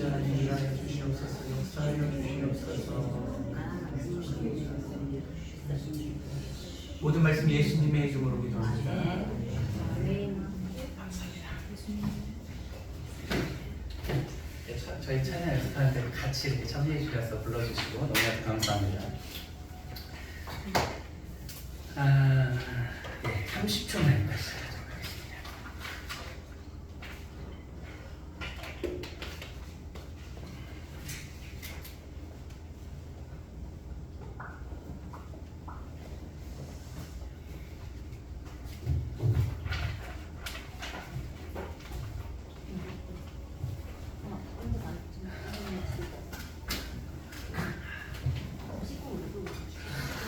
자는 일하여 주시옵소서. 역사하여 주시옵소서. 모든 말씀 예수님의 이름으로 기도합니다. 저희 찬양 연습할 때 같이 이렇게 참여해 주셔서 불러주시고 너무 감사합니다. 30초만 시작하도록 하겠습니다.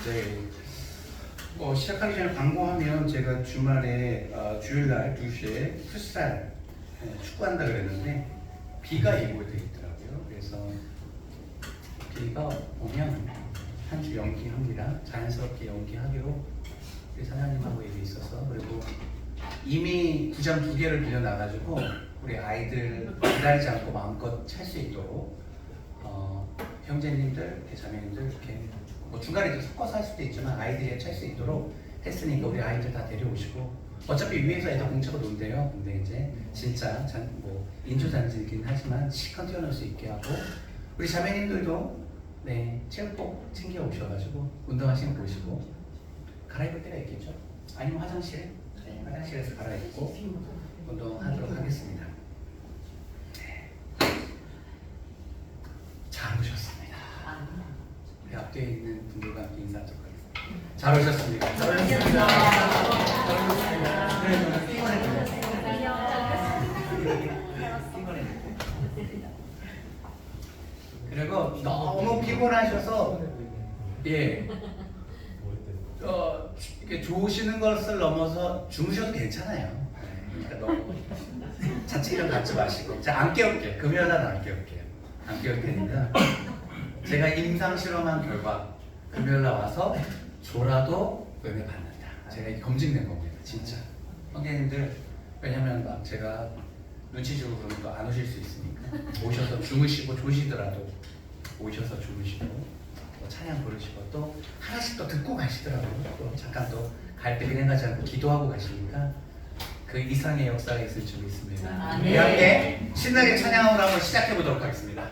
네. 시작하기 전에 광고하면 제가 주말에 주일날 2시에 풋살 축구한다 그랬는데 비가 예고되어 있더라고요. 그래서 비가 오면 한 주 연기합니다. 자연스럽게 연기하기로 우리 사장님하고 얘기 있어서. 그리고 이미 구장 2개를 빌려놔가지고 우리 아이들 기다리지 않고 마음껏 찰 수 있도록 형제님들, 자매님들 이렇게 뭐 중간에 섞어서 할 수도 있지만 아이들이 찰 수 있도록 했으니까 우리 아이들 다 데려오시고, 어차피 위에서 애들 공차고 논대요. 근데 이제 진짜 인조잔치이긴 하지만 시컨 뛰어놀 수 있게 하고, 우리 자매님들도 체육복 챙겨 오셔가지고 운동화신 보시고 갈아입을 때가 있겠죠. 아니면 화장실에 화장실에서 갈아입고 운동하도록 하겠습니다. 잘 오셨습니다. 그 앞뒤에 있는 분들과 함께 인사하도록 하겠습니다. 잘 오셨습니다. 잘 오셨습니다. 그리고 너무 피곤하셔서 이렇게 좋으시는 것을 넘어서 주무셔도 괜찮아요. 그러니까 너무 자책이랑 갖지 마시고, 제가 안 깨울게요. 금요일날 안 깨울게요. 안 깨울 테니까 제가 임상 실험한 결과 금요일날 와서 졸아도 은혜 받는다. 제가 검증된 겁니다. 진짜. 선생님들, 왜냐면 막 제가 눈치 주고 그러면 또 안 오실 수 있으니까 오셔서 주무시고, 조시더라도 오셔서 주무시고 또 찬양 부르시고 또 하나씩 또 듣고 가시더라고요. 또 잠깐 또 갈 때 그냥 가지 않고 기도하고 가시니까 그 이상의 역사가 있을 줄 믿습니다. 우리 함께 신나게 찬양으로 한번 시작해 보도록 하겠습니다.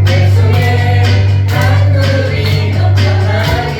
내 손에 한 그릇이 넘쳐나게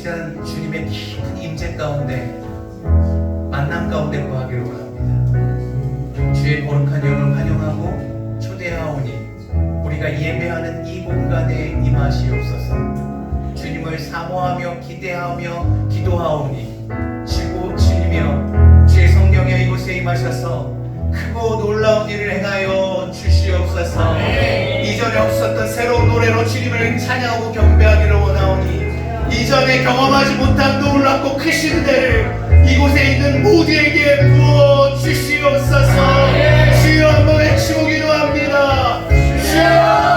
시간 주님의 깊은 임재 가운데 만남 가운데 거하기를 원합니다. 주의 거룩한 영을 환영하고 초대하오니 우리가 예배하는 이 공간에 임하시옵소서. 주님을 사모하며 기대하며 기도하오니 주님이여 주의 성령의 이곳에 임하셔서 크고 놀라운 일을 행하여 주시옵소서. 이전에 없었던 새로운 노래로 주님을 찬양하고 경배하기를 원하오니 이전에 경험하지 못한 놀랍고 크신 데를 이곳에 있는 모두에게 부어 주시옵소서. 주여 한번 외치고 기도합니다. 주여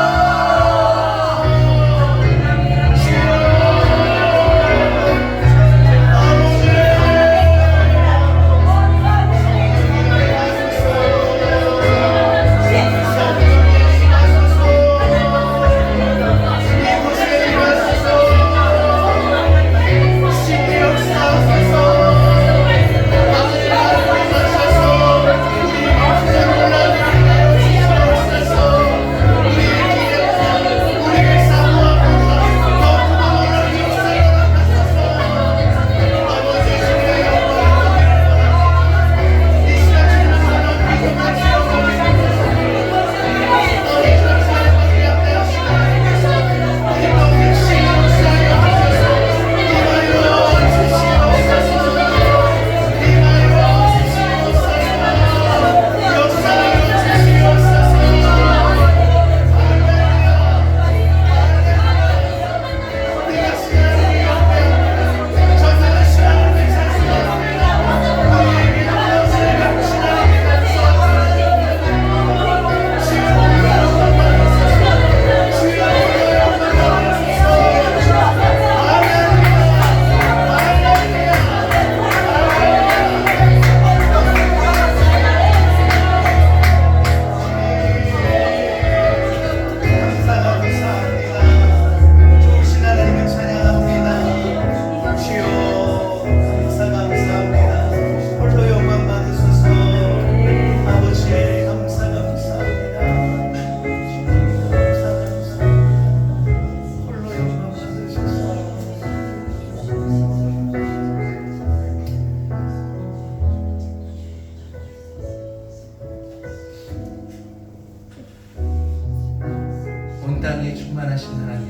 땅에 충만하신 하나님,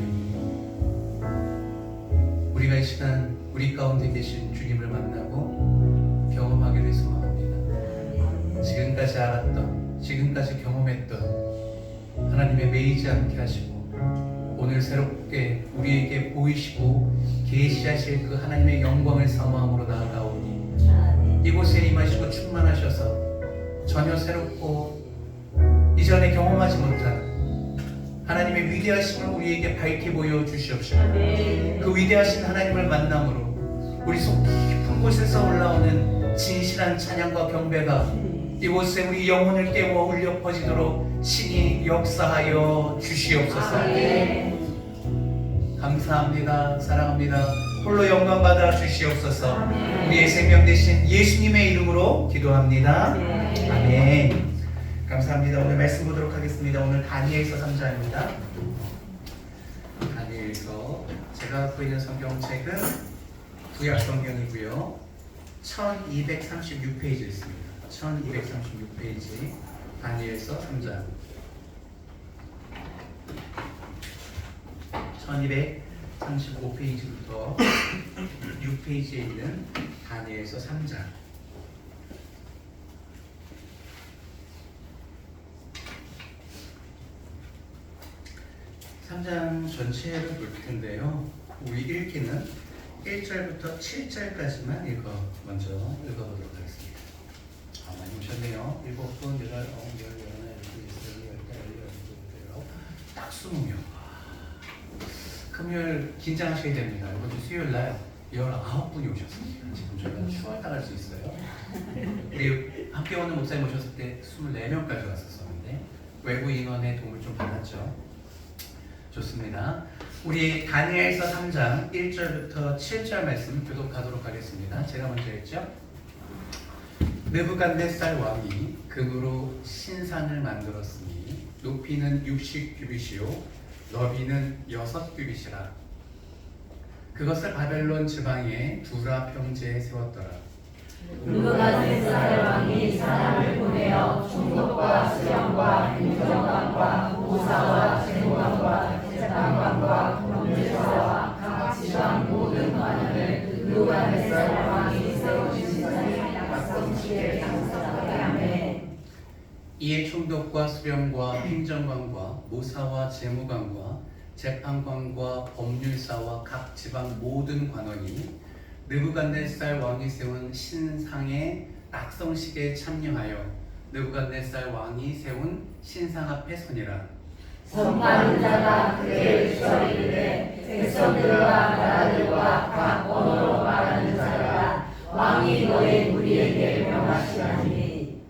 우리가 이 시간 우리 가운데 계신 주님을 만나고 경험하게 되서 소망합니다. 지금까지 알았던, 지금까지 경험했던 하나님의 매이지 않게 하시고 오늘 새롭게 우리에게 보이시고 계시하실 그 하나님의 영광을 사모함으로 나아가오니 이곳에 임하시고 충만하셔서 전혀 새롭고 이전에 경험하지 못한 하나님의 위대하심을 우리에게 밝게 보여주시옵시고 그 위대하신 하나님을 만남으로 우리 속 깊은 곳에서 올라오는 진실한 찬양과 경배가 이곳에 우리 영혼을 깨워 울려 퍼지도록 신이 역사하여 주시옵소서. 감사합니다. 사랑합니다. 홀로 영광 받아 주시옵소서. 우리의 생명 되신 예수님의 이름으로 기도합니다. 아멘. 감사합니다. 오늘 말씀 보도록 하겠습니다. 오늘 다니엘서 3장입니다. 다니엘서 제가 갖고 있는 성경책은 구약 성경이고요. 1236페이지 있습니다. 1236페이지 다니엘서 3장 1235페이지부터 6페이지에 있는 다니엘서 3장 3장 전체를 볼 텐데요. 우리 읽기는 1절부터 7절까지만 먼저 읽어보도록 하겠습니다. 많이 오셨네요. 7분, 8, 9, 10, 11, 12, 13, 14, 15, 딱 20명. 금요일 긴장하셔야 됩니다. 이번 주 수요일 날 19분이 오셨습니다. 지금 저희가 추월 당할 수 있어요. 우리 함께 오는 목사님 오셨을 때 24명까지 왔었는데 외부 인원의 도움을 좀 받았죠. 좋습니다. 우리 다니엘서 3장 1절부터 7절 말씀 교독하도록 하겠습니다. 제가 먼저 했죠. 느부갓네살 왕이 금으로 신상을 만들었으니 높이는 60규빗이요 넓이는 6규빗이라. 그것을 바벨론 지방의 두라 평지에 세웠더라. 느부갓네살 왕이 사람을 보내어 총독과 수령과 행정관과 모사와 재무관과 재판관과 범죄자와 각 지방 모든 관원을 느부갓네살 왕이 세우신 신상의 약속식에 참석하게 하매 이에 총독과 수령과 행정관과 모사와 재무관과 재판관과 법률사와 각 지방 모든 관원이 느부갓네살 왕이 세운 신상의 낙성식에 참여하여 느부갓네살 왕이 세운 신상 앞에 서니라. 선파는 자가 그의 주저리 이르되 백성들과 나라들과 각 언어로 말하는 자들아 왕이 너의 무리에게 명하시나니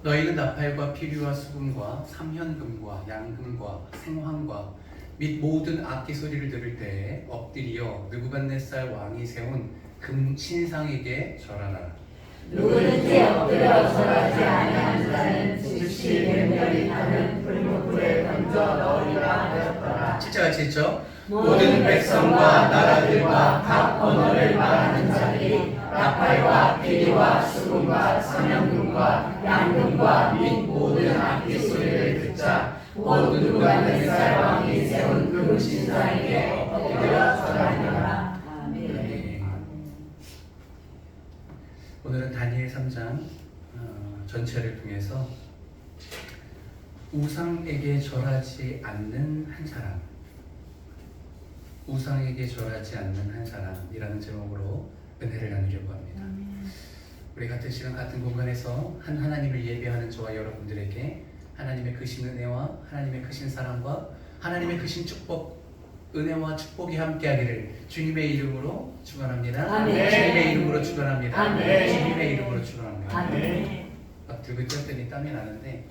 너희는 나팔과 피리와 수금과 삼현금과 양금과 생황과 및 모든 악기 소리를 들을 때에 엎드리어 느부갓네살 왕이 세운 금 신상에게 절하라. 누구든지 엎드려 절하지 아니하는 자는 즉시 멸멸이 타는 불못불에 던져 넣으리라 하였더라. 진짜 같이 했죠? 모든 백성과 나라들과 각 언어를 말하는 자들이 나팔과 피리와 수금과 삼현금과 양금과 및 모든 악기 소리를 듣자 곧 느부갓네살 왕이 세운 금 신상에게 엎드려 절하니라. 아멘. 오늘은 다니엘 3장 전체를 통해서 우상에게 절하지 않는 한 사람, 우상에게 절하지 않는 한 사람이라는 제목으로 은혜를 나누려고 합니다. 우리 같은 시간 같은 공간에서 한 하나님을 예배하는 저와 여러분들에게 하나님의 크신 은혜와 하나님의 크신 사랑과 하나님의 크신 축복, 은혜와 축복이 함께하기를 주님의 이름으로 축원합니다. 아멘. 주님의 이름으로 축원합니다. 아멘. 주님의 이름으로 축원합니다. 아멘. 막 들고 뛰었더니 땀이 나는데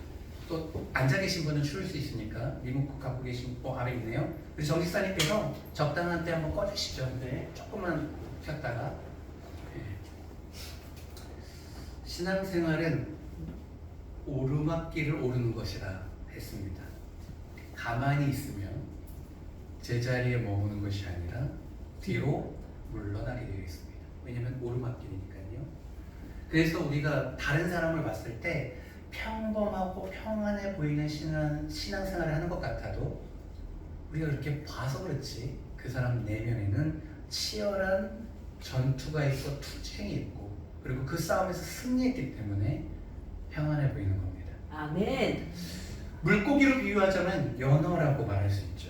또 앉아 계신 분은 추울 수 있으니까 리모컨 갖고 계신 아래 있네요. 우리 정직사님께서 적당한 때 한번 꺼주시죠. 네, 조금만 켰다가 네. 신앙생활은 오르막길을 오르는 것이라 했습니다. 가만히 있으면 제자리에 머무는 것이 아니라 뒤로 물러나게 되어 있습니다. 왜냐하면 오르막길이니까요. 그래서 우리가 다른 사람을 봤을 때 평범하고 평안해 보이는 신앙생활을 하는 것 같아도 우리가 그렇게 봐서 그렇지 그 사람 내면에는 치열한 전투가 있고 투쟁이 있고 그리고 그 싸움에서 승리했기 때문에 평안해 보이는 겁니다. 아멘. 물고기로 비유하자면 연어라고 말할 수 있죠.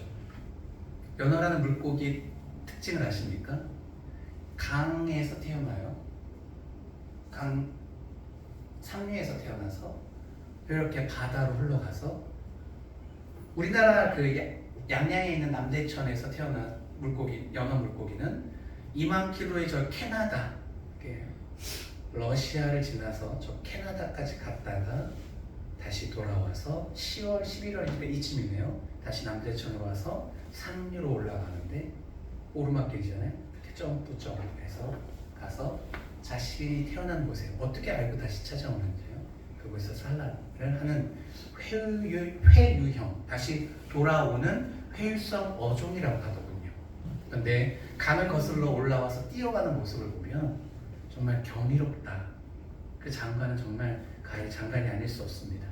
연어라는 물고기 특징을 아십니까? 강에서 태어나요. 강 상류에서 태어나서 이렇게 바다로 흘러가서 우리나라 그 양양에 있는 남대천에서 태어난 물고기, 연어 물고기는 2만 킬로의 저 캐나다, 러시아를 지나서 저 캐나다까지 갔다가 다시 돌아와서 10월, 11월 이쯤이네요. 다시 남대천으로 와서 상류로 올라가는데 오르막길이잖아요. 이렇게 점프해서 가서 자신이 태어난 곳에 어떻게 알고 다시 찾아오는지요. 그곳에서 산란을 하는 회유형, 다시 돌아오는 회유성 어종이라고 하더군요. 그런데 강을 거슬러 올라와서 뛰어가는 모습을 보면 정말 경이롭다. 그 장관은 정말 장관이 아닐 수 없습니다.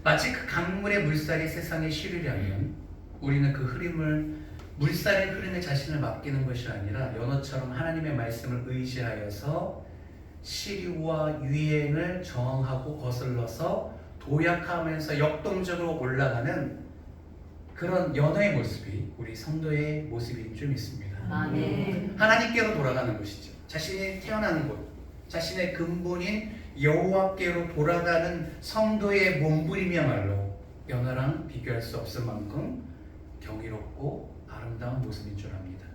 마치 그 강물의 물살이 세상에 시리려면 우리는 그 물살의 흐름에 자신을 맡기는 것이 아니라 연어처럼 하나님의 말씀을 의지하여서 시류와 유행을 저항하고 거슬러서 도약하면서 역동적으로 올라가는 그런 연어의 모습이 우리 성도의 모습인 줄 믿습니다. 아멘. 하나님께로 돌아가는 것이죠. 자신이 태어나는 곳, 자신의 근본인 여호와께로 돌아가는 성도의 몸부림이야말로 연어랑 비교할 수 없을 만큼 경이롭고 아름다운 모습인 줄 압니다.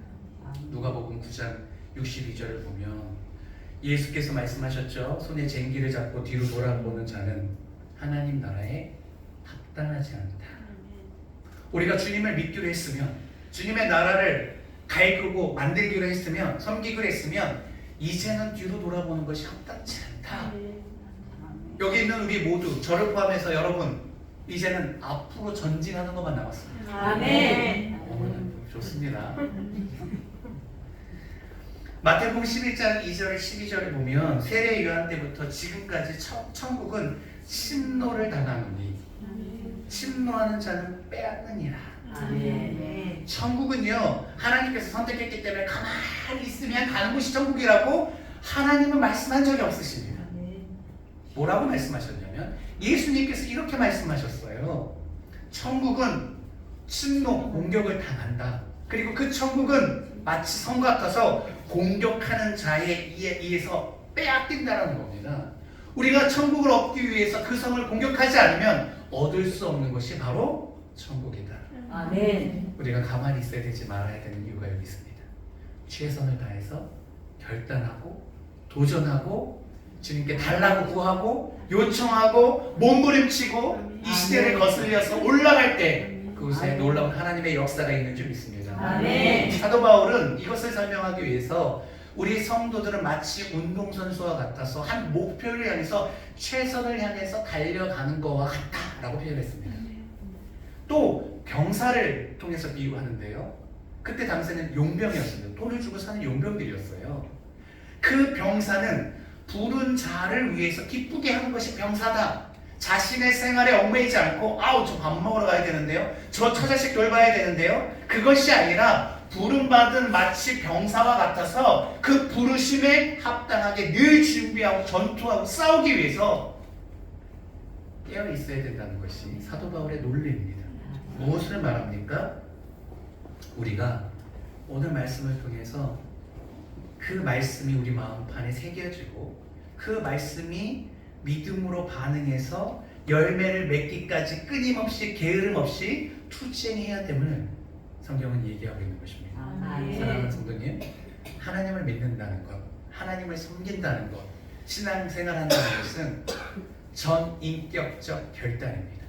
누가복음 9장 62절을 보면 예수께서 말씀하셨죠. 손에 쟁기를 잡고 뒤로 돌아보는 자는 하나님 나라에 합당하지 않다. 우리가 주님을 믿기로 했으면, 주님의 나라를 가꾸고 만들기로 했으면, 섬기기로 했으면 이제는 뒤로 돌아보는 것이 합당치 않다. 여기 있는 우리 모두, 저를 포함해서 여러분, 이제는 앞으로 전진하는 것만 남았습니다. 아멘. 좋습니다. 마태복음 11장 2절 12절에 보면 세례 요한 때부터 지금까지 천국은 침노를 당하노니 침노하는 자는 빼앗느니라. 아멘. 천국은요 하나님께서 선택했기 때문에 가만히 있으면 가는 곳이 천국이라고 하나님은 말씀한 적이 없으십니다. 뭐라고 말씀하셨냐면 예수님께서 이렇게 말씀하셨어요. 천국은 침노, 공격을 당한다. 그리고 그 천국은 마치 성 같아서 공격하는 자에 의해서 빼앗긴다는 겁니다. 우리가 천국을 얻기 위해서 그 성을 공격하지 않으면 얻을 수 없는 것이 바로 천국이다. 아멘. 우리가 가만히 있어야 되지 말아야 되는 이유가 여기 있습니다. 최선을 다해서 결단하고 도전하고 주님께 달라고 구하고 요청하고 몸부림치고 이 시대를 거슬려서 올라갈 때 그곳에 아멘. 놀라운 하나님의 역사가 있는 줄 믿습니다. 아멘. 사도 바울은 이것을 설명하기 위해서 우리 성도들은 마치 운동선수와 같아서 한 목표를 향해서 최선을 향해서 달려가는 것과 같다라고 표현했습니다. 또 병사를 통해서 비유하는데요. 그때 당시에는 용병이었습니다. 돈을 주고 사는 용병들이었어요. 그 병사는 부른 자를 위해서 기쁘게 하는 것이 병사다. 자신의 생활에 얽매이지 않고 아우 저 밥 먹으러 가야 되는데요. 저 처자식 돌봐야 되는데요. 그것이 아니라 부름받은 마치 병사와 같아서 그 부르심에 합당하게 늘 준비하고 전투하고 싸우기 위해서 깨어 있어야 된다는 것이 사도 바울의 논리입니다. 무엇을 말합니까? 우리가 오늘 말씀을 통해서 그 말씀이 우리 마음판에 새겨지고 그 말씀이 믿음으로 반응해서 열매를 맺기까지 끊임없이 게으름 없이 투쟁해야 됨을 성경은 얘기하고 있는 것입니다. 사랑하는 성도님, 하나님을 믿는다는 것, 하나님을 섬긴다는 것, 신앙생활한다는 것은 전인격적 결단입니다.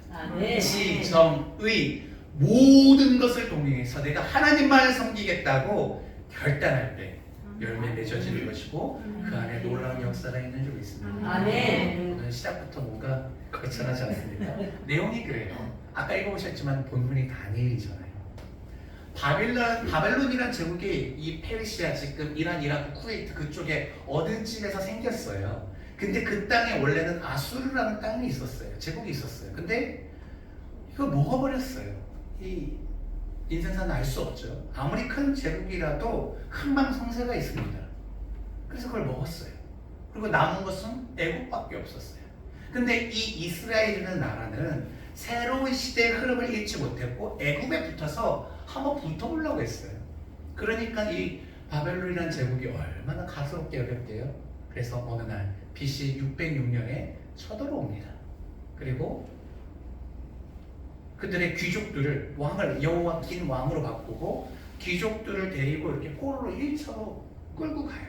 지정의 모든 것을 동행해서 내가 하나님만을 섬기겠다고 결단할 때 열매 맺어지는 것이고 그 안에 놀라운 역사가 있는 줄 믿습니다. 아멘. 오늘 시작부터 뭔가 거창하지 않습니까? 내용이 그래요. 아까 읽어보셨지만 본문이 다니엘이잖아요. 바벨론이란 제국이 이 페르시아, 지금 이란, 이라크, 쿠웨이트 그쪽에 어느 쯤에서 생겼어요. 근데 그 땅에 원래는 아수르라는 땅이 있었어요. 제국이 있었어요. 근데 이거 먹어버렸어요. 이 인생사는 알 수 없죠. 아무리 큰 제국이라도 흥망성쇠가 있습니다. 그래서 그걸 먹었어요. 그리고 남은 것은 애국밖에 없었어요. 근데 이 이스라엘이라는 나라는 새로운 시대의 흐름을 잃지 못했고 애국에 붙어서 한번 붙어보려고 했어요. 그러니까 이 바벨론이라는 제국이 얼마나 가스롭게 여겼대요. 그래서 어느 날 BC 606년에 쳐들어옵니다. 그리고 그들의 귀족들을 왕을 여호와킨 왕으로 바꾸고 귀족들을 데리고 이렇게 포로로 1차로 끌고 가요.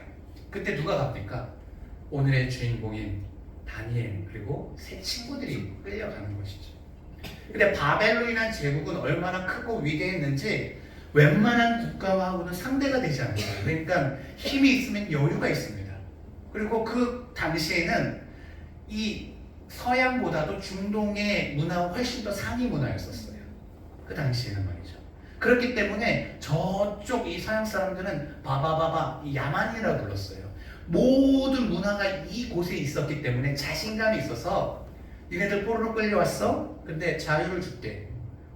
그때 누가 갑니까? 오늘의 주인공인 다니엘 그리고 세 친구들이 끌려가는 것이죠. 근데 바벨론이라는 제국은 얼마나 크고 위대했는지 웬만한 국가하고는 상대가 되지 않아요. 그러니까 힘이 있으면 여유가 있습니다. 그리고 그 당시에는 이 서양보다도 중동의 문화가 훨씬 더 상위 문화였었어요. 그 당시에는 말이죠. 그렇기 때문에 저쪽 이 서양 사람들은 바바바바 야만이라고 불렀어요. 모든 문화가 이곳에 있었기 때문에 자신감이 있어서 니네들 포로로 끌려왔어? 근데 자유를 줄게.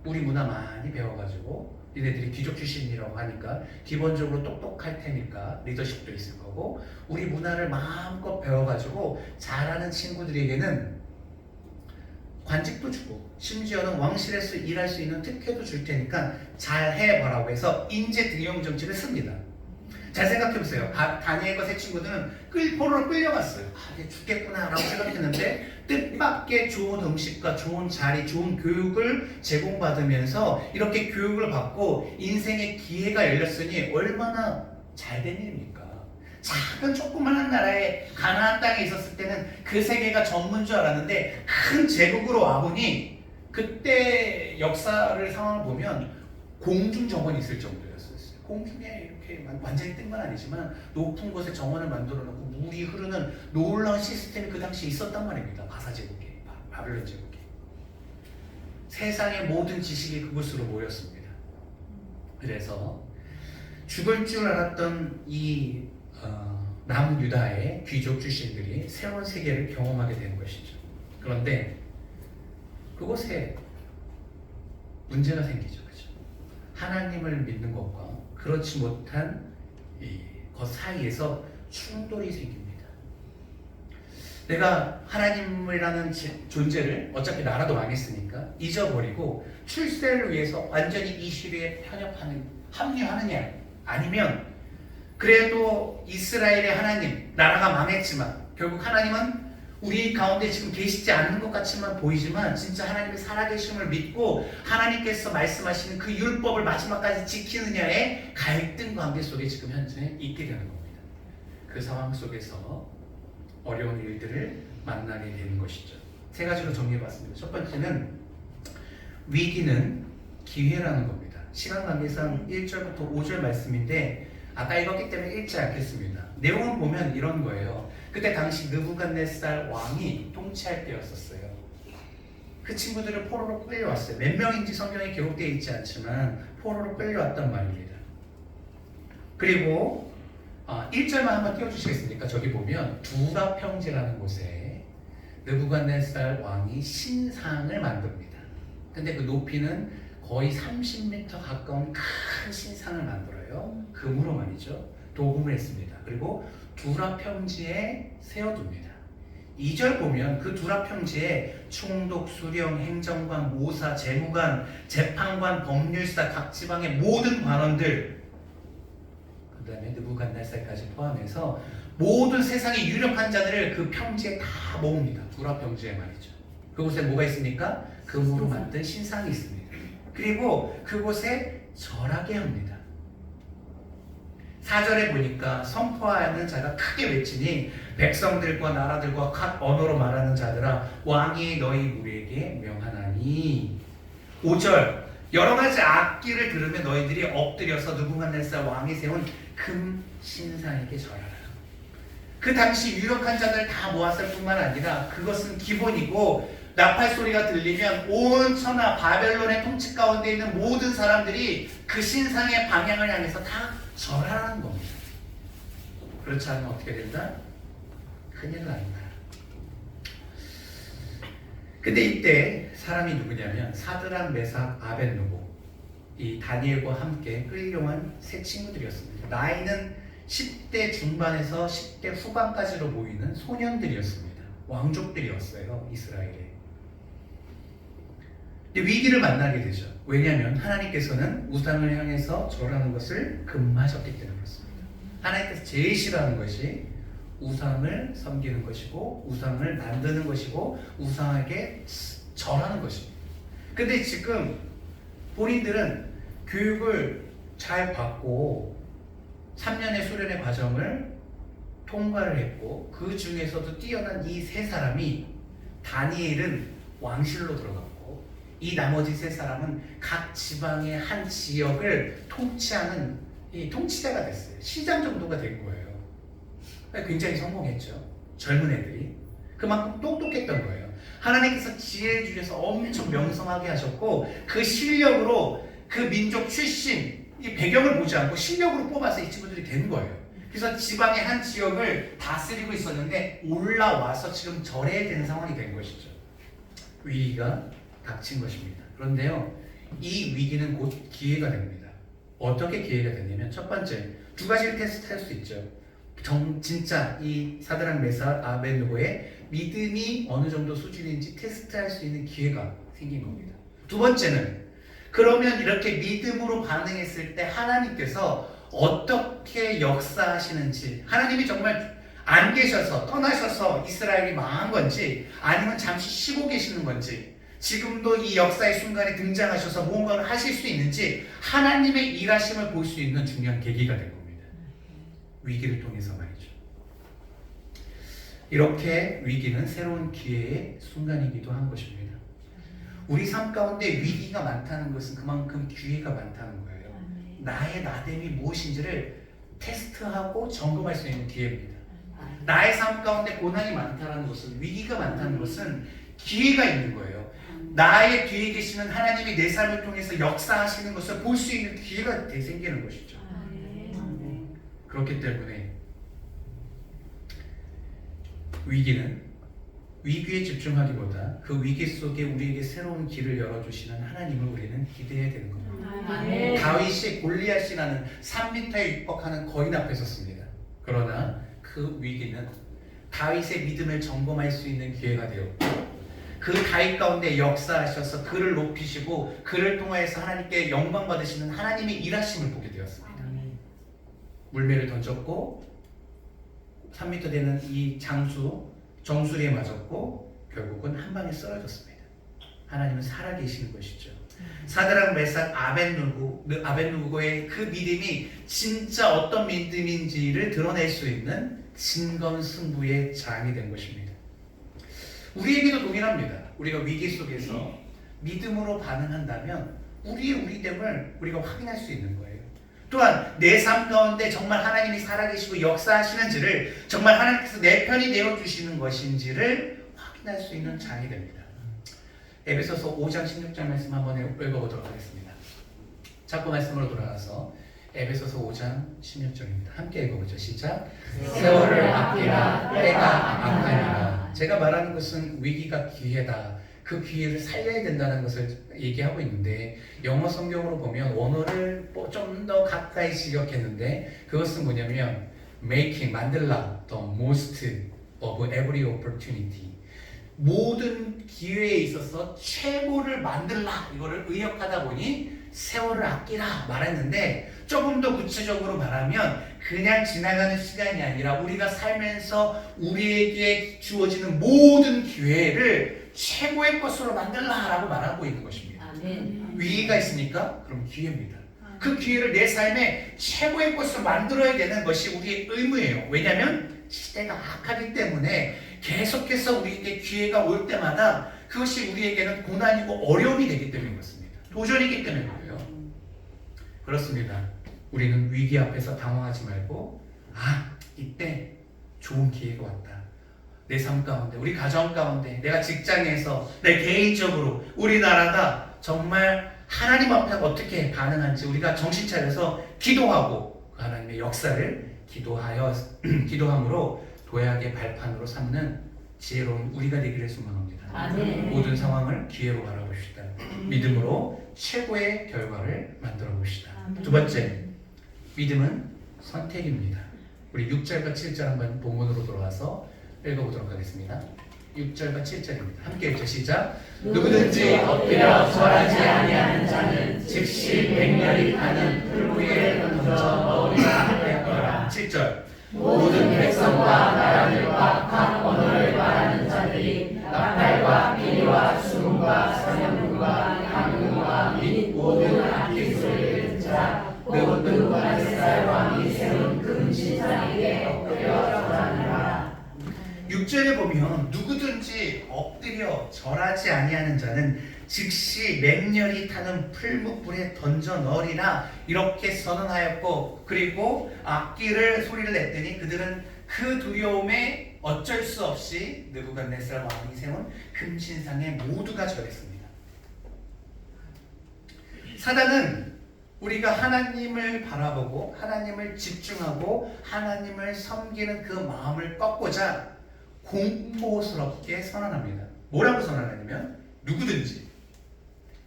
우리 문화 많이 배워가지고 니네들이 귀족 출신이라고 하니까 기본적으로 똑똑할 테니까 리더십도 있을 거고 우리 문화를 마음껏 배워가지고 잘하는 친구들에게는 관직도 주고 심지어는 왕실에서 일할 수 있는 특혜도 줄 테니까 잘 해보라고 해서 인재 등용 정책을 씁니다. 잘 생각해보세요. 다니엘과 세 친구들은 포로로 끌려갔어요. 이제 죽겠구나 라고 생각했는데 뜻밖의 좋은 음식과 좋은 자리, 좋은 교육을 제공받으면서 이렇게 교육을 받고 인생의 기회가 열렸으니 얼마나 잘된 일입니까? 작은 조그만한 나라에 가나안 땅에 있었을 때는 그 세계가 전부인 줄 알았는데 큰 제국으로 와보니 그때 역사를 상황을 보면 공중 정원이 있을 정도였어요. 공중에 이렇게 완전히 뜬 건 아니지만 높은 곳에 정원을 만들어 놓고 물이 흐르는 놀라운 시스템이 그 당시에 있었단 말입니다. 바사 제국에, 바벨론 제국에. 세상의 모든 지식이 그곳으로 모였습니다. 그래서 죽을 줄 알았던 이 남유다의 귀족 출신들이 새로운 세계를 경험하게 되는 것이죠. 그런데 그곳에 문제가 생기죠. 그죠? 하나님을 믿는 것과 그렇지 못한 것 사이에서 충돌이 생깁니다. 내가 하나님이라는 존재를 어차피 나라도 망했으니까 잊어버리고 출세를 위해서 완전히 이 시대에 합류하느냐, 아니면 그래도 이스라엘의 하나님, 나라가 망했지만 결국 하나님은 우리 가운데 지금 계시지 않는 것 같지만 보이지만 진짜 하나님의 살아계심을 믿고 하나님께서 말씀하시는 그 율법을 마지막까지 지키느냐의 갈등 관계 속에 지금 현재 있게 되는 겁니다. 그 상황 속에서 어려운 일들을 만나게 되는 것이죠. 세 가지로 정리해봤습니다. 첫 번째는 위기는 기회라는 겁니다. 시간 관계상 1절부터 5절 말씀인데 아까 읽었기 때문에 읽지 않겠습니다. 내용을 보면 이런 거예요. 그때 당시 느부갓네살 왕이 통치할 때였었어요. 그 친구들을 포로로 끌려왔어요. 몇 명인지 성경에 기록되어 있지 않지만 포로로 끌려왔단 말입니다. 그리고 1절만 한번 띄워주시겠습니까? 저기 보면 두라 평지라는 곳에 느부갓네살 왕이 신상을 만듭니다. 근데 그 높이는 거의 30m 가까운 큰 신상을 만들어요. 금으로 말이죠. 도금을 했습니다. 그리고 두라 평지에 세워둡니다. 2절 보면 그 두라 평지에 총독, 수령, 행정관, 모사, 재무관, 재판관, 법률사, 각 지방의 모든 관원들, 그 다음에 느부갓네살까지 포함해서 모든 세상의 유력한 자들을 그 평지에 다 모읍니다. 두라 평지에 말이죠. 그곳에 뭐가 있습니까? 금으로 만든 신상이 있습니다. 그리고 그곳에 절하게 합니다. 4절에 보니까 선포하는 자가 크게 외치니 백성들과 나라들과 각 언어로 말하는 자들아 왕이 너희 무리에게 명하나니. 5절 여러 가지 악기를 들으면 너희들이 엎드려서 느부갓네살 왕이 세운 금 신상에게 절하라. 그 당시 유력한 자들 다 모았을 뿐만 아니라 그것은 기본이고 나팔 소리가 들리면 온 천하 바벨론의 통치 가운데 있는 모든 사람들이 그 신상의 방향을 향해서 다 절하라는 겁니다. 그렇지 않으면 어떻게 된다? 큰일 난다. 근데 이때 사람이 누구냐면 사드락, 메삭, 아벳느고, 이 다니엘과 함께 끌려온 세 친구들이었습니다. 나이는 10대 중반에서 10대 후반까지로 보이는 소년들이었습니다. 왕족들이었어요, 이스라엘에. 근데 위기를 만나게 되죠. 왜냐하면 하나님께서는 우상을 향해서 절하는 것을 금하셨기 때문에 그렇습니다. 하나님께서 제일 싫어하는 것이 우상을 섬기는 것이고 우상을 만드는 것이고 우상에게 절하는 것입니다. 근데 지금 본인들은 교육을 잘 받고 3년의 수련의 과정을 통과를 했고 그 중에서도 뛰어난 이 세 사람이, 다니엘은 왕실로 들어갔고 이 나머지 세 사람은 각 지방의 한 지역을 통치하는 이 통치자가 됐어요. 시장 정도가 된 거예요. 굉장히 성공했죠. 젊은 애들이. 그만큼 똑똑했던 거예요. 하나님께서 지혜를 주셔서 엄청 명성하게 하셨고 그 실력으로 그 민족 출신, 이 배경을 보지 않고 실력으로 뽑아서 이 친구들이 된 거예요. 그래서 지방의 한 지역을 다스리고 있었는데 올라와서 지금 절해야 되는 상황이 된 것이죠. 위기가 닥친 것입니다. 그런데요, 이 위기는 곧 기회가 됩니다. 어떻게 기회가 됐냐면 첫 번째, 두 가지를 테스트할 수 있죠. 진짜 이 사드락, 메삭, 아벳느고의 믿음이 어느 정도 수준인지 테스트할 수 있는 기회가 생긴 겁니다. 두 번째는, 그러면 이렇게 믿음으로 반응했을 때 하나님께서 어떻게 역사하시는지, 하나님이 정말 안 계셔서 떠나셔서 이스라엘이 망한 건지 아니면 잠시 쉬고 계시는 건지, 지금도 이 역사의 순간에 등장하셔서 무언가를 하실 수 있는지 하나님의 일하심을 볼 수 있는 중요한 계기가 된 겁니다. 위기를 통해서 말이죠. 이렇게 위기는 새로운 기회의 순간이기도 한 것입니다. 우리 삶 가운데 위기가 많다는 것은 그만큼 기회가 많다는 거예요. 나의 나됨이 무엇인지를 테스트하고 점검할 수 있는 기회입니다. 나의 삶 가운데 고난이 많다는 것은, 위기가 많다는 것은 기회가 있는 거예요. 나의 뒤에 계시는 하나님이 내 삶을 통해서 역사하시는 것을 볼 수 있는 기회가 생기는 것이죠. 그렇기 때문에 위기는 위기에 집중하기보다 그 위기 속에 우리에게 새로운 길을 열어주시는 하나님을 우리는 기대해야 되는 겁니다. 아멘. 다윗이 골리앗이라는 3m에 육박하는 거인 앞에 섰습니다. 그러나 그 위기는 다윗의 믿음을 점검할 수 있는 기회가 되었고 그 다윗 가운데 역사하셔서 그를 높이시고 그를 통하여서 하나님께 영광 받으시는 하나님의 일하심을 보게 되었습니다. 물매를 던졌고 3m 되는 이 정수리에 맞았고 결국은 한 방에 쓰러졌습니다. 하나님은 살아계시는 것이죠. 사드락 메삭 아벳누고의 그 믿음이 진짜 어떤 믿음인지를 드러낼 수 있는 진검승부의 장이 된 것입니다. 우리에게도 동일합니다. 우리가 위기 속에서 믿음으로 반응한다면 우리의 우리됨을 우리가 확인할 수 있는 거예요. 또한 내 삶 가운데 정말 하나님이 살아계시고 역사하시는지를 정말 하나님께서 내 편이 되어주시는 것인지를 확인할 수 있는 장이 됩니다. 에베소서 5장 16절 말씀 한번 읽어보도록 하겠습니다. 자꾸 말씀으로 돌아가서 에베소서 5장 16절입니다. 함께 읽어보죠. 시작. 세월을 아끼라 때가 아까니라. 제가 말하는 것은 위기가 기회다. 그 기회를 살려야 된다는 것을 얘기하고 있는데 영어 성경으로 보면 원어를 좀 더 가까이 직역했는데 그것은 뭐냐면 만들라 the most of every opportunity. 모든 기회에 있어서 최고를 만들라 이거를 의역하다 보니 세월을 아끼라 말했는데 조금 더 구체적으로 말하면 그냥 지나가는 시간이 아니라 우리가 살면서 우리에게 주어지는 모든 기회를 최고의 것으로 만들라라고 말하고 있는 것입니다. 아멘. 위기가 있습니까? 그럼 기회입니다. 그 기회를 내 삶에 최고의 것으로 만들어야 되는 것이 우리의 의무예요. 왜냐하면 시대가 악하기 때문에 계속해서 우리에게 기회가 올 때마다 그것이 우리에게는 고난이고 어려움이 되기 때문인 것입니다. 도전이기 때문에 그래요. 그렇습니다. 우리는 위기 앞에서 당황하지 말고 이때 좋은 기회가 왔다. 내 삶 가운데, 우리 가정 가운데, 내가 직장에서, 내 개인적으로 우리나라가 정말 하나님 앞에 어떻게 반응한지 우리가 정신 차려서 기도하고 그 하나님의 역사를 기도함으로 도약의 발판으로 삼는 지혜로운 우리가 되기를 소망합니다. 아멘. 모든 상황을 기회로 바라봅시다. 믿음으로 최고의 결과를 만들어 봅시다. 두 번째, 믿음은 선택입니다. 우리 6절과 7절 한번 본문으로 돌아와서 읽어보도록 하겠습니다. 6절과 7절입니다. 함께 읽죠. 시작. 누구든지 엎드려 절하지 아니하는 자는 즉시 맹렬히 타는 풀 위에 던져 넣으리라 하였더라. 7절. 모든 백성과 나라들과 각 언어를 말하는 자들이 나팔과 피리와 수금과 사냥꾼과 향금과 및 모든 악기 소리를 듣자 느부갓네살 왕이 세운 금신상에게 엎드려 절하니라. 6절에 보면 누구든지 엎드려 절하지 아니하는 자는 즉시 맹렬히 타는 풀무불에 던져 넣으리라 이렇게 선언하였고 그리고 악기를 소리를 냈더니 그들은 그 두려움에 어쩔 수 없이 느부갓네살 왕이 세운 금신상에 모두가 절했습니다. 사단은 우리가 하나님을 바라보고 하나님을 집중하고 하나님을 섬기는 그 마음을 꺾고자 공포스럽게 선언합니다. 뭐라고 선언하냐면 누구든지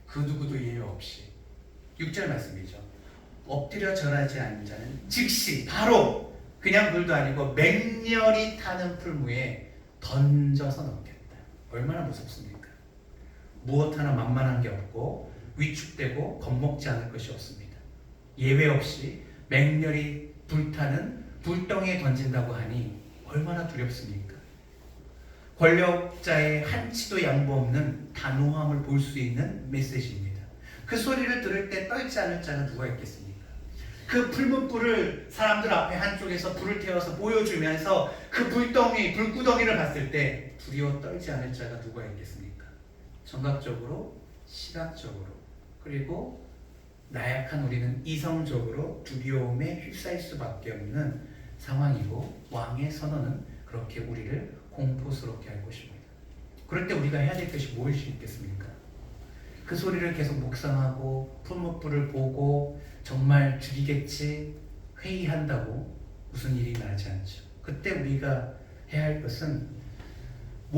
그 누구도 예외 없이 6절 말씀이죠. 엎드려 절하지 않는 자는 즉시 바로 그냥 불도 아니고 맹렬히 타는 풀무에 던져서 넣겠다. 얼마나 무섭습니까? 무엇 하나 만만한 게 없고 위축되고 겁먹지 않을 것이 없습니다. 예외 없이 맹렬히 불타는 불덩이에 던진다고 하니 얼마나 두렵습니까? 권력자의 한치도 양보 없는 단호함을 볼 수 있는 메시지입니다. 그 소리를 들을 때 떨지 않을 자가 누가 있겠습니까? 그 풀무불을 사람들 앞에 한쪽에서 불을 태워서 보여주면서 그 불구덩이를 봤을 때 두려워 떨지 않을 자가 누가 있겠습니까? 청각적으로, 시각적으로, 그리고 나약한 우리는 이성적으로 두려움에 휩싸일 수밖에 없는 상황이고 왕의 선언은 그렇게 우리를 공포스럽게 할 것입니다. 그럴 때 우리가 해야 될 것이 무엇이 있겠습니까? 그 소리를 계속 묵상하고 풀무불을 보고 정말 죽이겠지 회의한다고 무슨 일이 나지 않죠. 그때 우리가 해야 할 것은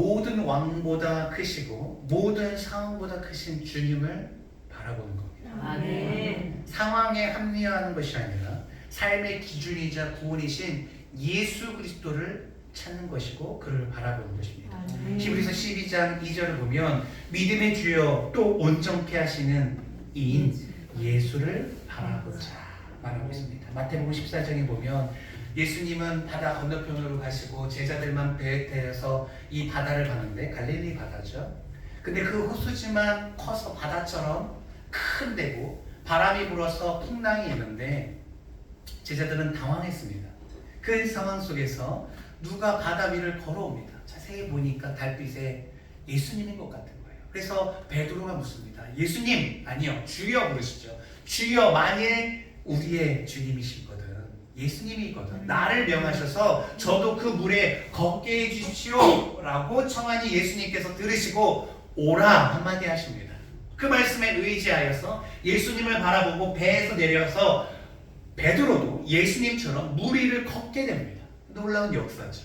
모든 왕보다 크시고 모든 상황보다 크신 주님을 바라보는 겁니다. 아멘. 상황에 합리화하는 것이 아니라 삶의 기준이자 구원이신 예수 그리스도를 찾는 것이고 그를 바라보는 것입니다. 히브리서 12장 2절을 보면 믿음의 주여 또 온전케 하시는 이인 예수를 바라보자 말하고 있습니다. 마태복음 14장에 보면 예수님은 바다 건너편으로 가시고 제자들만 배에 태워서 이 바다를 가는데 갈릴리 바다죠. 근데 그 호수지만 커서 바다처럼 큰 데고 바람이 불어서 풍랑이 있는데 제자들은 당황했습니다. 그 상황 속에서 누가 바다 위를 걸어옵니다. 자세히 보니까 달빛에 예수님인 것 같은 거예요. 그래서 베드로가 묻습니다. 예수님, 아니요, 주여 부르시죠. 주여, 만일 우리의 주님이시거든, 예수님이거든, 나를 명하셔서 저도 그 물에 걷게 해주십시오 라고 청하니 예수님께서 들으시고 오라 한마디 하십니다. 그 말씀에 의지하여서 예수님을 바라보고 배에서 내려서 베드로도 예수님처럼 물 위를 걷게 됩니다. 놀라운 역사죠.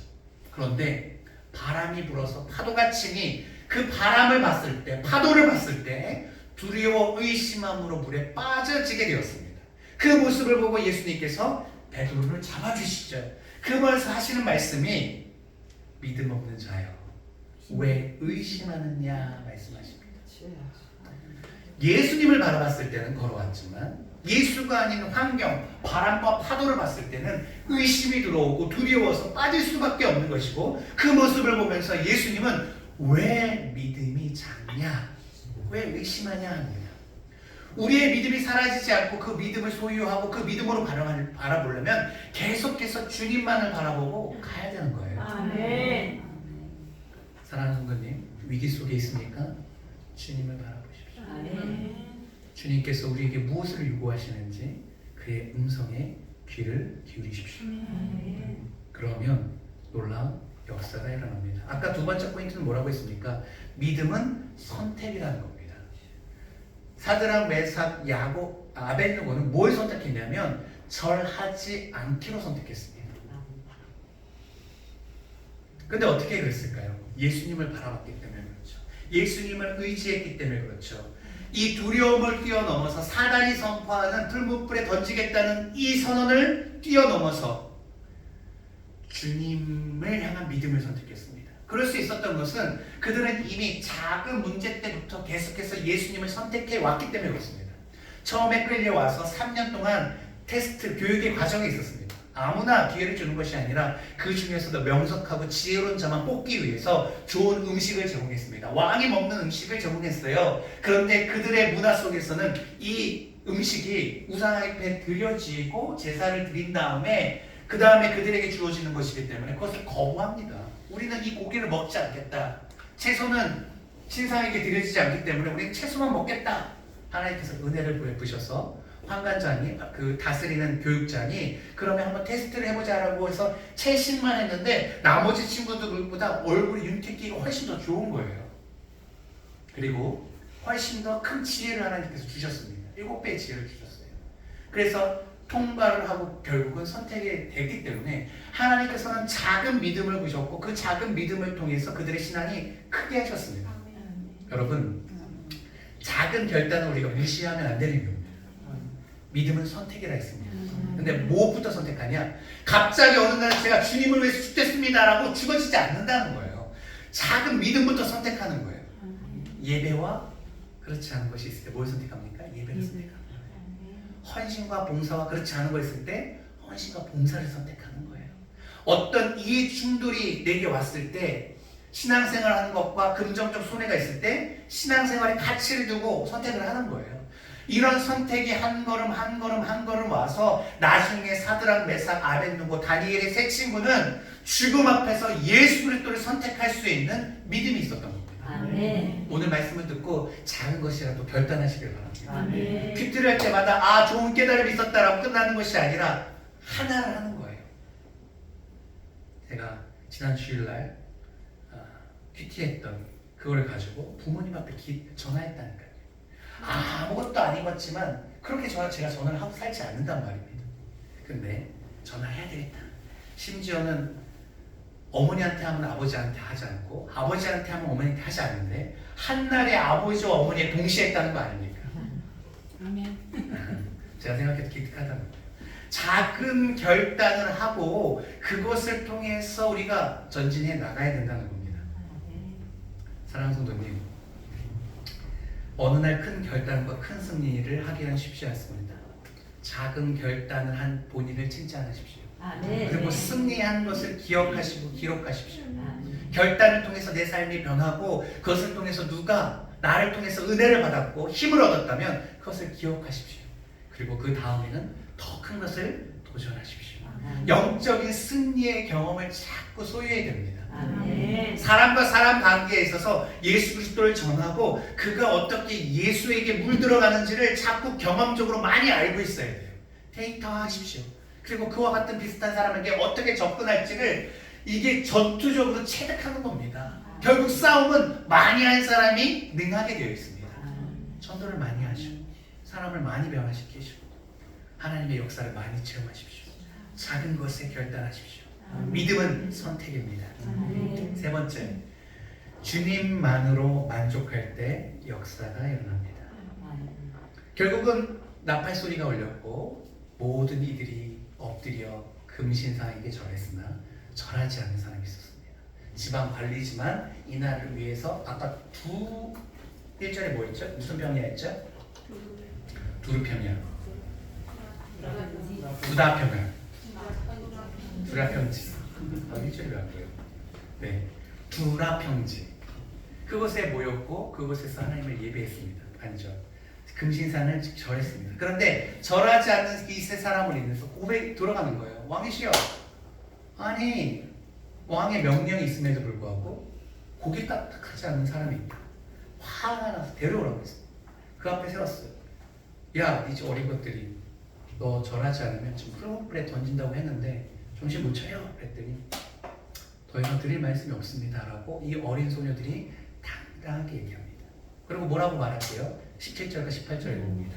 그런데 바람이 불어서 파도가 치니 그 바람을 봤을 때, 파도를 봤을 때 두려워 의심함으로 물에 빠져지게 되었습니다. 그 모습을 보고 예수님께서 베드로를 잡아주시죠. 그러면서 하시는 말씀이 믿음 없는 자여 왜 의심하느냐 말씀하십니다. 예수님을 바라봤을 때는 걸어왔지만 예수가 아닌 환경, 바람과 파도를 봤을 때는 의심이 들어오고 두려워서 빠질 수밖에 없는 것이고 그 모습을 보면서 예수님은 왜 믿음이 작냐? 왜 의심하냐 합니다. 우리의 믿음이 사라지지 않고 그 믿음을 소유하고 그 믿음으로 바라보려면 계속해서 주님만을 바라보고 가야 되는 거예요. 아멘. 사랑하는 성도님, 위기 속에 있습니까? 주님을 바라보십시오. 아멘. 주님께서 우리에게 무엇을 요구하시는지 그의 음성에 귀를 기울이십시오. 그러면 놀라운 역사가 일어납니다. 아까 두 번째 포인트는 뭐라고 했습니까? 믿음은 선택이라는 겁니다. 사드락, 메삭, 아벳느고는 뭘 선택했냐면 절하지 않기로 선택했습니다. 근데 어떻게 그랬을까요? 예수님을 바라봤기 때문에 그렇죠. 예수님을 의지했기 때문에 그렇죠. 이 두려움을 뛰어넘어서 사단이 선포하는 풀무불에 던지겠다는 이 선언을 뛰어넘어서 주님을 향한 믿음을 선택했습니다. 그럴 수 있었던 것은 그들은 이미 작은 문제 때부터 계속해서 예수님을 선택해 왔기 때문에 그렇습니다. 처음에 끌려와서 3년 동안 테스트, 교육의 과정이 있었습니다. 아무나 기회를 주는 것이 아니라 그 중에서도 명석하고 지혜로운 자만 뽑기 위해서 좋은 음식을 제공했습니다. 왕이 먹는 음식을 제공했어요. 그런데 그들의 문화 속에서는 이 음식이 우상 앞에 드려지고 제사를 드린 다음에 그 다음에 그들에게 주어지는 것이기 때문에 그것을 거부합니다. 우리는 이 고기를 먹지 않겠다. 채소는 신상에게 드려지지 않기 때문에 우리는 채소만 먹겠다. 하나님께서 은혜를 베푸셔서 환관장이, 그 다스리는 교육장이 그러면 한번 테스트를 해보자라고 해서 채식만 했는데 나머지 친구들보다 얼굴이 윤택기가 훨씬 더 좋은 거예요. 그리고 훨씬 더 큰 지혜를 하나님께서 주셨습니다. 7배의 지혜를 주셨어요. 그래서 통과를 하고 결국은 선택이 되기 때문에 하나님께서는 작은 믿음을 주셨고 그 작은 믿음을 통해서 그들의 신앙이 크게 하셨습니다. 여러분, 작은 결단을 우리가 무시하면 안 되는 겁니다. 믿음은 선택이라 했습니다. 근데 뭐부터 선택하냐? 갑자기 어느 날 제가 주님을 위해서 죽겠습니다 라고 죽어지지 않는다는 거예요. 작은 믿음부터 선택하는 거예요. 예배와 그렇지 않은 것이 있을 때 뭘 선택합니까? 예배를 선택합니다. 헌신과 봉사와 그렇지 않은 거 있을 때 헌신과 봉사를 선택하는 거예요. 어떤 이해 충돌이 내게 왔을 때 신앙생활 하는 것과 금전적 손해가 있을 때 신앙생활의 가치를 두고 선택을 하는 거예요. 이런 선택이 한 걸음 한 걸음 한 걸음 와서 나중에 사드락, 메삭, 아벳느고, 다니엘의 세 친구는 죽음 앞에서 예수 그리스도를 선택할 수 있는 믿음이 있었던 겁니다. 아멘. 오늘 말씀을 듣고 작은 것이라도 결단하시길 바랍니다. 아멘. 큐티를 할 때마다 좋은 깨달음이 있었다라고 끝나는 것이 아니라 하나를 하는 거예요. 제가 지난 주일날 큐티했던 그걸 가지고 부모님 앞에 전화했다니까요. 아무것도 안 입었지만 그렇게 제가 전화를 하고 살지 않는단 말입니다. 근데 전화해야 되겠다. 심지어는 어머니한테 하면 아버지한테 하지 않고 아버지한테 하면 어머니한테 하지 않는데 한날에 아버지와 어머니가 동시에 했다는 거 아닙니까? 아멘. 제가 생각해도 기특하다는 거예요. 작은 결단을 하고 그것을 통해서 우리가 전진해 나가야 된다는 겁니다. 사랑하는 성도님, 어느 날 큰 결단과 큰 승리를 하기는 쉽지 않습니다. 작은 결단을 한 본인을 칭찬하십시오. 그리고 승리한 것을 기억하시고 기록하십시오. 결단을 통해서 내 삶이 변하고 그것을 통해서 누가 나를 통해서 은혜를 받았고 힘을 얻었다면 그것을 기억하십시오. 그리고 그 다음에는 더 큰 것을 도전하십시오. 영적인 승리의 경험을 자꾸 소유해야 됩니다. 사람과 사람 관계에 있어서 예수 그리스도를 전하고 그가 어떻게 예수에게 물들어가는지를 자꾸 경험적으로 많이 알고 있어야 돼요. 데이터화하십시오. 그리고 그와 같은 비슷한 사람에게 어떻게 접근할지를 이게 전투적으로 체득하는 겁니다. 결국 싸움은 많이 한 사람이 능하게 되어 있습니다. 전도를 많이 하시고 사람을 많이 변화시키시고 하나님의 역사를 많이 체험하십시오. 작은 것에 결단하십시오. 믿음은 선택입니다. 세 번째, 주님만으로 만족할 때 역사가 일어납니다. 결국은 나팔 소리가 울렸고 모든 이들이 엎드려 금신상에게 절했으나 절하지 않는 사람이 있었습니다. 지방 관리지만 이날을 위해서 아까 1절에 뭐였죠? 무슨 병이었죠? 두루평이야. 두다평이야. 두라평지. 1절이 왜 안 보여요? 네, 두라평지. 그곳에 모였고 그곳에서 하나님을 예배했습니다. 아니죠. 금신산을 절했습니다. 그런데 절하지 않는 이 세 사람을 인해서 고백이 들어가는 거예요. 왕이시여, 아니 왕의 명령이 있음에도 불구하고 고개 까딱하지 않는 사람이 있다. 화가 나서 데려오라고 했어요. 그 앞에 세웠어요. 야, 이제 어린 것들이 너 절하지 않으면 지금 풀무불에 던진다고 했는데 정신 못 차려 그랬더니 더 이상 드릴 말씀이 없습니다 라고 이 어린 소녀들이 당당하게 얘기합니다. 그리고 뭐라고 말할게요? 17절과 18절에 봅니다.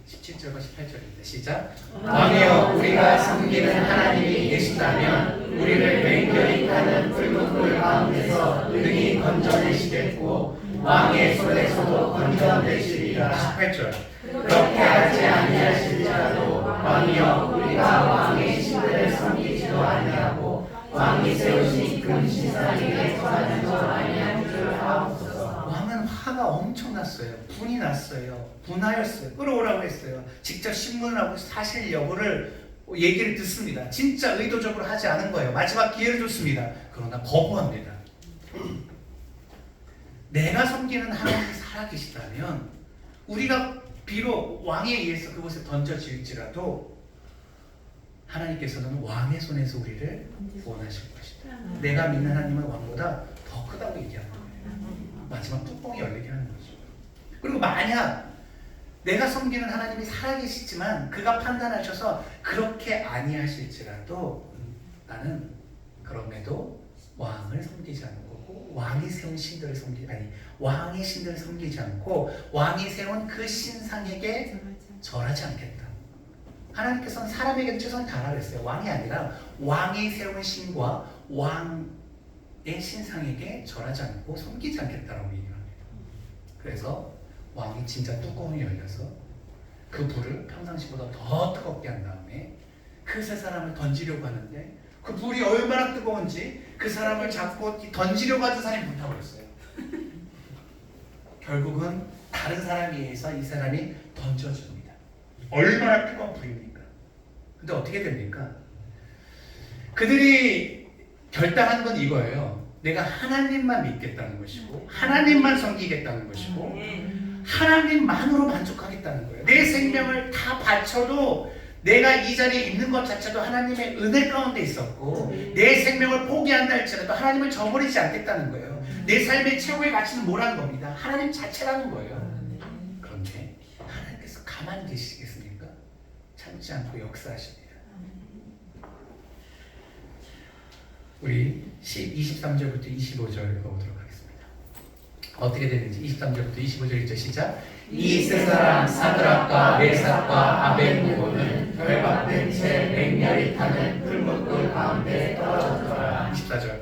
17절과 18절입니다. 시작. 왕이여, 우리가 섬기는 하나님이 계시다면 우리를 맹렬히 타는 붉은 불 가운데서 능히 건져내시겠고 왕의 손에서도 건져내시리라. 18절. 그렇게 하지 아니하실지라도 왕이여, 우리가 왕의 신들을 섬기지도 아니하고 왕이 세우신 금신상에게 절하는 줄 아니할 줄 아옵소서. 왕은 화가 엄청 났어요. 분이 났어요. 분하였어요. 끌어오라고 했어요. 직접 신문을 하고 사실 여부를 얘기를 듣습니다. 진짜 의도적으로 하지 않은 거예요. 마지막 기회를 줬습니다. 그러나 거부합니다. 내가 섬기는 하나님이 살아계시다면 우리가 비록 왕에 의해서 그곳에 던져질지라도 하나님께서는 왕의 손에서 우리를 구원하실 것이다. 내가 믿는 하나님은 왕보다 더 크다고 얘기하는 거예요. 마지막 뚜껑이 열리게 하는 거죠. 그리고 만약 내가 섬기는 하나님이 살아계시지만 그가 판단하셔서 그렇게 아니하실지라도 나는 그럼에도 왕을 섬기지 않을 거고 왕이 세운 신들을 왕의 신들을 섬기지 않고 왕이 세운 그 신상에게 절하지 않겠다. 하나님께서는 사람에게 최선을 다하라고 했어요. 왕이 아니라 왕이 세운 신과 왕의 신상에게 절하지 않고 섬기지 않겠다라고 얘기합니다. 그래서 왕이 진짜 뚜껑이 열려서 그 불을 평상시보다 더 뜨겁게 한 다음에 그 세 사람을 던지려고 하는데 그 불이 얼마나 뜨거운지 그 사람을 잡고 던지려고 하던 사람이 불타버렸어요. 결국은 다른 사람에 의해서 이 사람이 던져줍니다. 얼마나 뜨거운 불입니까? 근데 어떻게 됩니까? 그들이 결단한 건 이거예요. 내가 하나님만 믿겠다는 것이고 하나님만 섬기겠다는 것이고 하나님만으로 만족하겠다는 거예요. 내 생명을 다 바쳐도 내가 이 자리에 있는 것 자체도 하나님의 은혜 가운데 있었고 내 생명을 포기한다 할지라도 하나님을 저버리지 않겠다는 거예요. 내 삶의 최고의 가치는 뭐라는 겁니다. 하나님 자체라는 거예요. 그런데 하나님께서 가만히 계시겠습니까? 참지 않고 역사하십니다. 우리 23절부터 25절 읽어보도록 하겠습니다. 어떻게 되는지 23절부터 25절 읽죠. 시작. 이 세 사람 사드락과 메삭과 아벳느고는 결박된 채 맹렬히 타는 풀무불 가운데 떨어졌더라. 24절.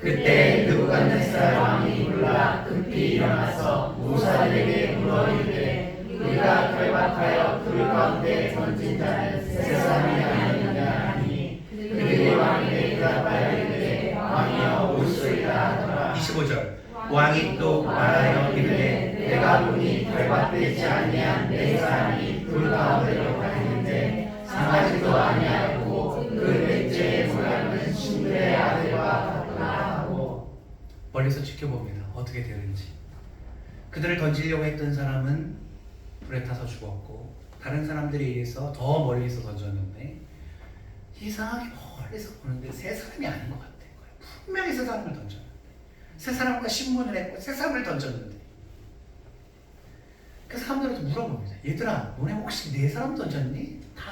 그때 느부갓네살 왕이 불라 급히 일어나서 무사들에게 물어 이르되 우리가 결박하여 불 가운데 던진 자는 세 사람이 아니느냐 하니 그들이 왕에게 대답하여 이르되 왕이여 올소이다 하더라. 25절 왕이 또 말하여 이르되 내가 보니 결박되지 아니한 네 사람이 불 가운데로 가는데 상하지도 아니하고 그 넷째의 모양은 신들의 아들과 같더라 하고. 멀리서 지켜봅니다. 어떻게 되는지. 그들을 던지려고 했던 사람은 불에 타서 죽었고 다른 사람들에 의해서 더 멀리서 던졌는데 이상하게 멀리서 보는데 세 사람이 아닌 것 같은 거예요. 분명히 세 사람을 던졌는데 세 사람과 신문을 했고 세 사람을 던졌는데 그 사람들한테 물어봅니다. 얘들아 너네 혹시 네 사람 던졌니? 다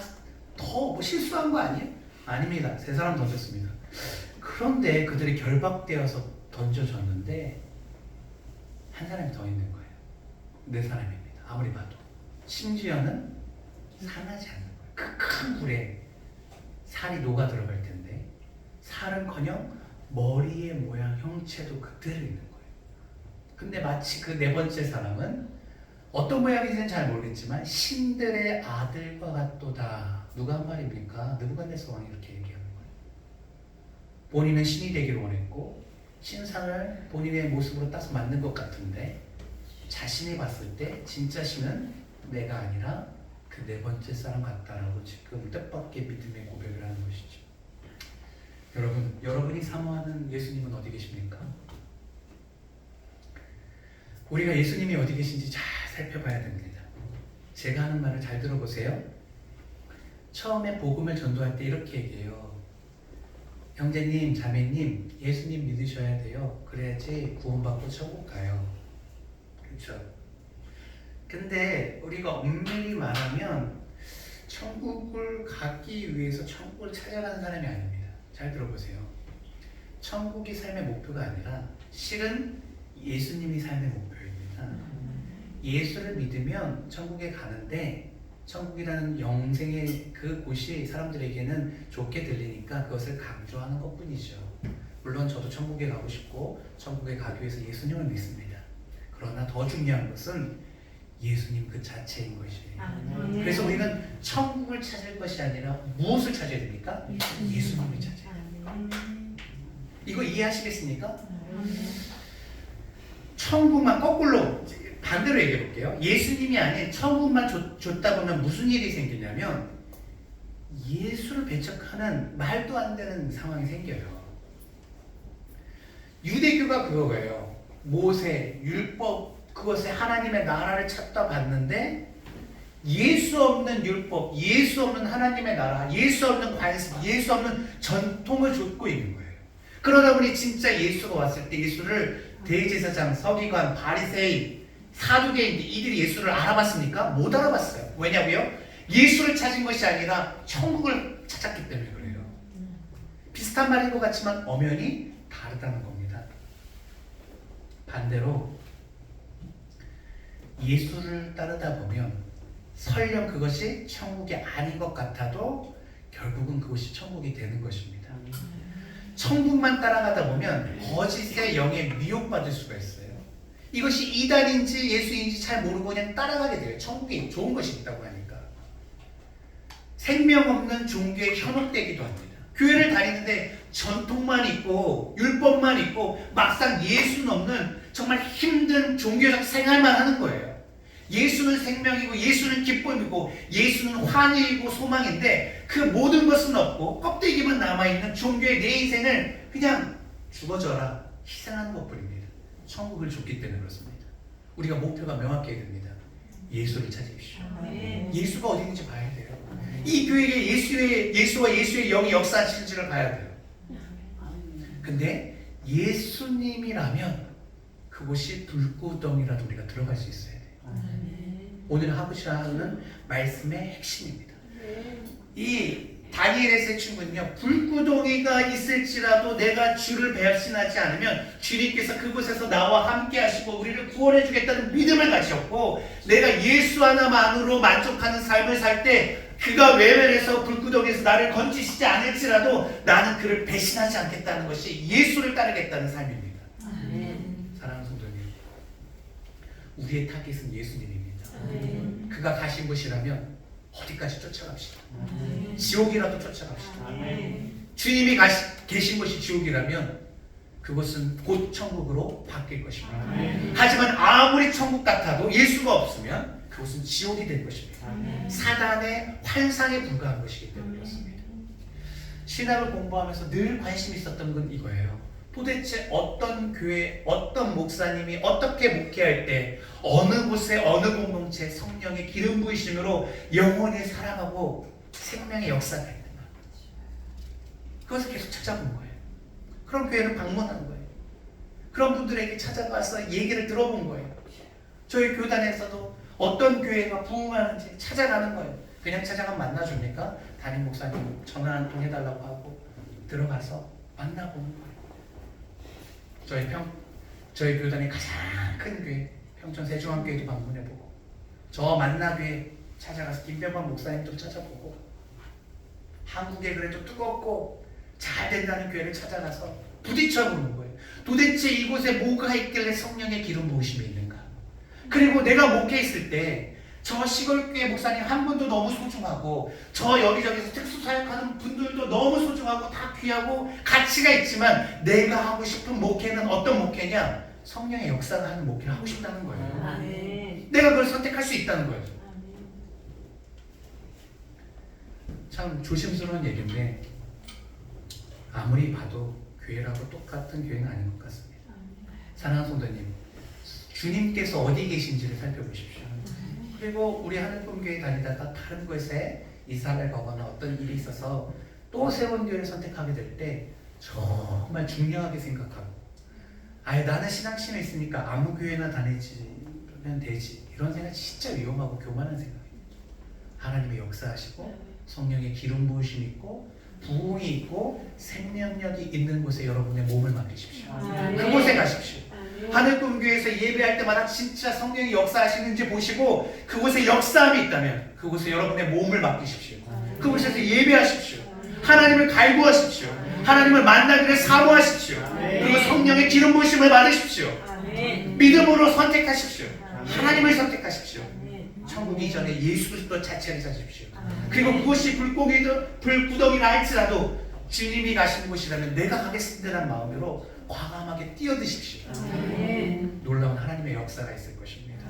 더 뭐 실수한 거 아니에요? 아닙니다. 세 사람 던졌습니다. 그런데 그들이 결박되어서 던져졌는데 한 사람이 더 있는 거예요. 네 사람입니다. 아무리 봐도. 심지어는 상하지 않는 거예요. 그 큰 불에 살이 녹아 들어갈 텐데 살은커녕 머리의 모양 형체도 그대로 있는 거예요. 근데 마치 그 네 번째 사람은 어떤 모양인지는 잘 모르겠지만 신들의 아들과 같도다. 누가 한 말입니까? 느부갓네살 왕이 이렇게 얘기하는 거예요. 본인은 신이 되기를 원했고 신상을 본인의 모습으로 따서 만든 것 같은데 자신이 봤을 때 진짜 신은 내가 아니라 그 네 번째 사람 같다라고 지금 뜻밖의 믿음의 고백을 하는 것이죠. 여러분이 사모하는 예수님은 어디 계십니까? 우리가 예수님이 어디 계신지 잘 살펴봐야 됩니다. 제가 하는 말을 잘 들어보세요. 처음에 복음을 전도할 때 이렇게 얘기해요. 형제님, 자매님, 예수님 믿으셔야 돼요. 그래야지 구원받고 천국 가요. 그렇죠? 근데 우리가 엄밀히 말하면 천국을 가기 위해서 천국을 찾아가는 사람이 아닙니다. 잘 들어보세요. 천국이 삶의 목표가 아니라 실은 예수님이 삶의 목표입니다. 예수를 믿으면 천국에 가는데 천국이라는 영생의 그 곳이 사람들에게는 좋게 들리니까 그것을 강조하는 것뿐이죠. 물론 저도 천국에 가고 싶고 천국에 가기 위해서 예수님을 믿습니다. 그러나 더 중요한 것은 예수님 그 자체인 것이에요. 그래서 우리는 천국을 찾을 것이 아니라 무엇을 찾아야 됩니까? 예수님을 찾아야 됩니다. 이거 이해하시겠습니까? 천국만 거꾸로 반대로 얘기해 볼게요. 예수님이 아닌 천국만 줬다 보면 무슨 일이 생기냐면 예수를 배척하는 말도 안 되는 상황이 생겨요. 유대교가 그거예요. 모세, 율법, 그것에 하나님의 나라를 찾다 봤는데 예수 없는 율법, 예수 없는 하나님의 나라, 예수 없는 관습, 예수 없는 전통을 좇고 있는 거예요. 그러다 보니 진짜 예수가 왔을 때 예수를 대제사장, 서기관, 바리새인, 사두개인 이들이 예수를 알아봤습니까? 못 알아봤어요. 왜냐고요? 예수를 찾은 것이 아니라 천국을 찾았기 때문에 그래요. 비슷한 말인 것 같지만 엄연히 다르다는 겁니다. 반대로 예수를 따르다 보면 설령 그것이 천국이 아닌 것 같아도 결국은 그것이 천국이 되는 것입니다. 천국만 따라가다 보면 거짓의 영에 미혹받을 수가 있어요. 이것이 이단인지 예수인지 잘 모르고 그냥 따라가게 돼요. 천국에 좋은 것이 있다고 하니까. 생명 없는 종교에 현혹되기도 합니다. 교회를 다니는데 전통만 있고 율법만 있고 막상 예수는 없는 정말 힘든 종교적 생활만 하는 거예요. 예수는 생명이고 예수는 기쁨이고 예수는 환희이고 소망인데 그 모든 것은 없고 껍데기만 남아있는 종교의 내 인생을 그냥 죽어져라 희생하는 것뿐입니다. 천국을 줬기 때문에 그렇습니다. 우리가 목표가 명확해야 됩니다. 예수를 찾으십시오. 예수가 어디 있는지 봐야 돼요. 이 교회에 예수와 예수의 영이 역사하실지를 봐야 돼요. 근데 예수님이라면 그곳이 불구덩이라도 우리가 들어갈 수 있어야 돼요. 오늘 하고자 하는 말씀의 핵심입니다. 이 다니엘의 친구는요, 불구덩이가 있을지라도 내가 주를 배신하지 않으면 주님께서 그곳에서 나와 함께 하시고 우리를 구원해 주겠다는 믿음을 가졌고 내가 예수 하나만으로 만족하는 삶을 살 때 그가 외면해서 불구덩이에서 나를 건지시지 않을지라도 나는 그를 배신하지 않겠다는 것이 예수를 따르겠다는 삶입니다. 아멘. 사랑하는 성도님, 우리의 타깃은 예수님입니다. 아멘. 그가 가신 곳이라면 어디까지 쫓아갑시다. 아멘. 지옥이라도 쫓아갑시다. 아멘. 주님이 계신 곳이 지옥이라면 그곳은 곧 천국으로 바뀔 것입니다. 아멘. 하지만 아무리 천국 같아도 예수가 없으면 그곳은 지옥이 될 것입니다. 아멘. 사단의 환상에 불과한 것이기 때문에 그렇습니다. 신학을 공부하면서 늘 관심이 있었던 건 이거예요. 도대체 어떤 교회, 어떤 목사님이 어떻게 목회할 때 어느 곳에 어느 공동체에 성령의 기름 부으심으로 영원히 살아가고 생명의 역사가 있는가. 그것을 계속 찾아본 거예요. 그런 교회를 방문한 거예요. 그런 분들에게 찾아가서 얘기를 들어본 거예요. 저희 교단에서도 어떤 교회가 부흥하는지 찾아가는 거예요. 그냥 찾아가면 만나줍니까? 담임 목사님 전화 한 통 해달라고 하고 들어가서 만나보는 거예요. 저희 교단의 가장 큰 교회 평촌 세종한교회도 방문해보고 저 만나교회 찾아가서 김병만 목사님도 찾아보고 한국에 그래도 뜨겁고 잘 된다는 교회를 찾아가서 부딪혀보는 거예요. 도대체 이곳에 뭐가 있길래 성령의 기름 부으심이 있는가? 그리고 내가 목회했을 때 저 시골교회 목사님 한 분도 너무 소중하고 저 여기저기서 특수사역하는 분들도 너무 소중하고 다 귀하고 가치가 있지만 내가 하고 싶은 목회는 어떤 목회냐? 성령의 역사가 하는 목회를 하고 싶다는 거예요. 아멘. 내가 그걸 선택할 수 있다는 거예요. 참 조심스러운 얘기인데 아무리 봐도 교회라고 똑같은 교회는 아닌 것 같습니다. 사랑하는 성도님, 주님께서 어디 계신지를 살펴보십시오. 그리고 우리 하늘꿈교회 다니다가 다른 곳에 이사를 가거나 어떤 일이 있어서 또 새로운 교회를 선택하게 될 때 정말 중요하게 생각하고 아예 나는 신앙심이 있으니까 아무 교회나 다니면 되지 이런 생각이 진짜 위험하고 교만한 생각입니다. 하나님의 역사하시고 성령의 기름 부으심이 있고 부흥이 있고 생명력이 있는 곳에 여러분의 몸을 맡기십시오. 아멘. 그곳에 가십시오. 아멘. 하늘꿈교회에서 예배할 때마다 진짜 성령이 역사하시는지 보시고 그곳에 역사함이 있다면 그곳에 여러분의 몸을 맡기십시오. 그곳에서 예배하십시오. 하나님을 갈구하십시오. 하나님을 만나기를 사모하십시오. 그리고 성령의 기름 부으심을 받으십시오. 아멘. 믿음으로 선택하십시오. 아멘. 하나님을 선택하십시오. 아멘. 천국 이전에 예수 그리스도 자체를 찾으십시오. 아멘. 그리고 그것이 불구덩이라 할지라도 주님이 가시는 곳이라면 내가 가겠습니다라는 마음으로 과감하게 뛰어드십시오. 아멘. 놀라운 하나님의 역사가 있을 것입니다.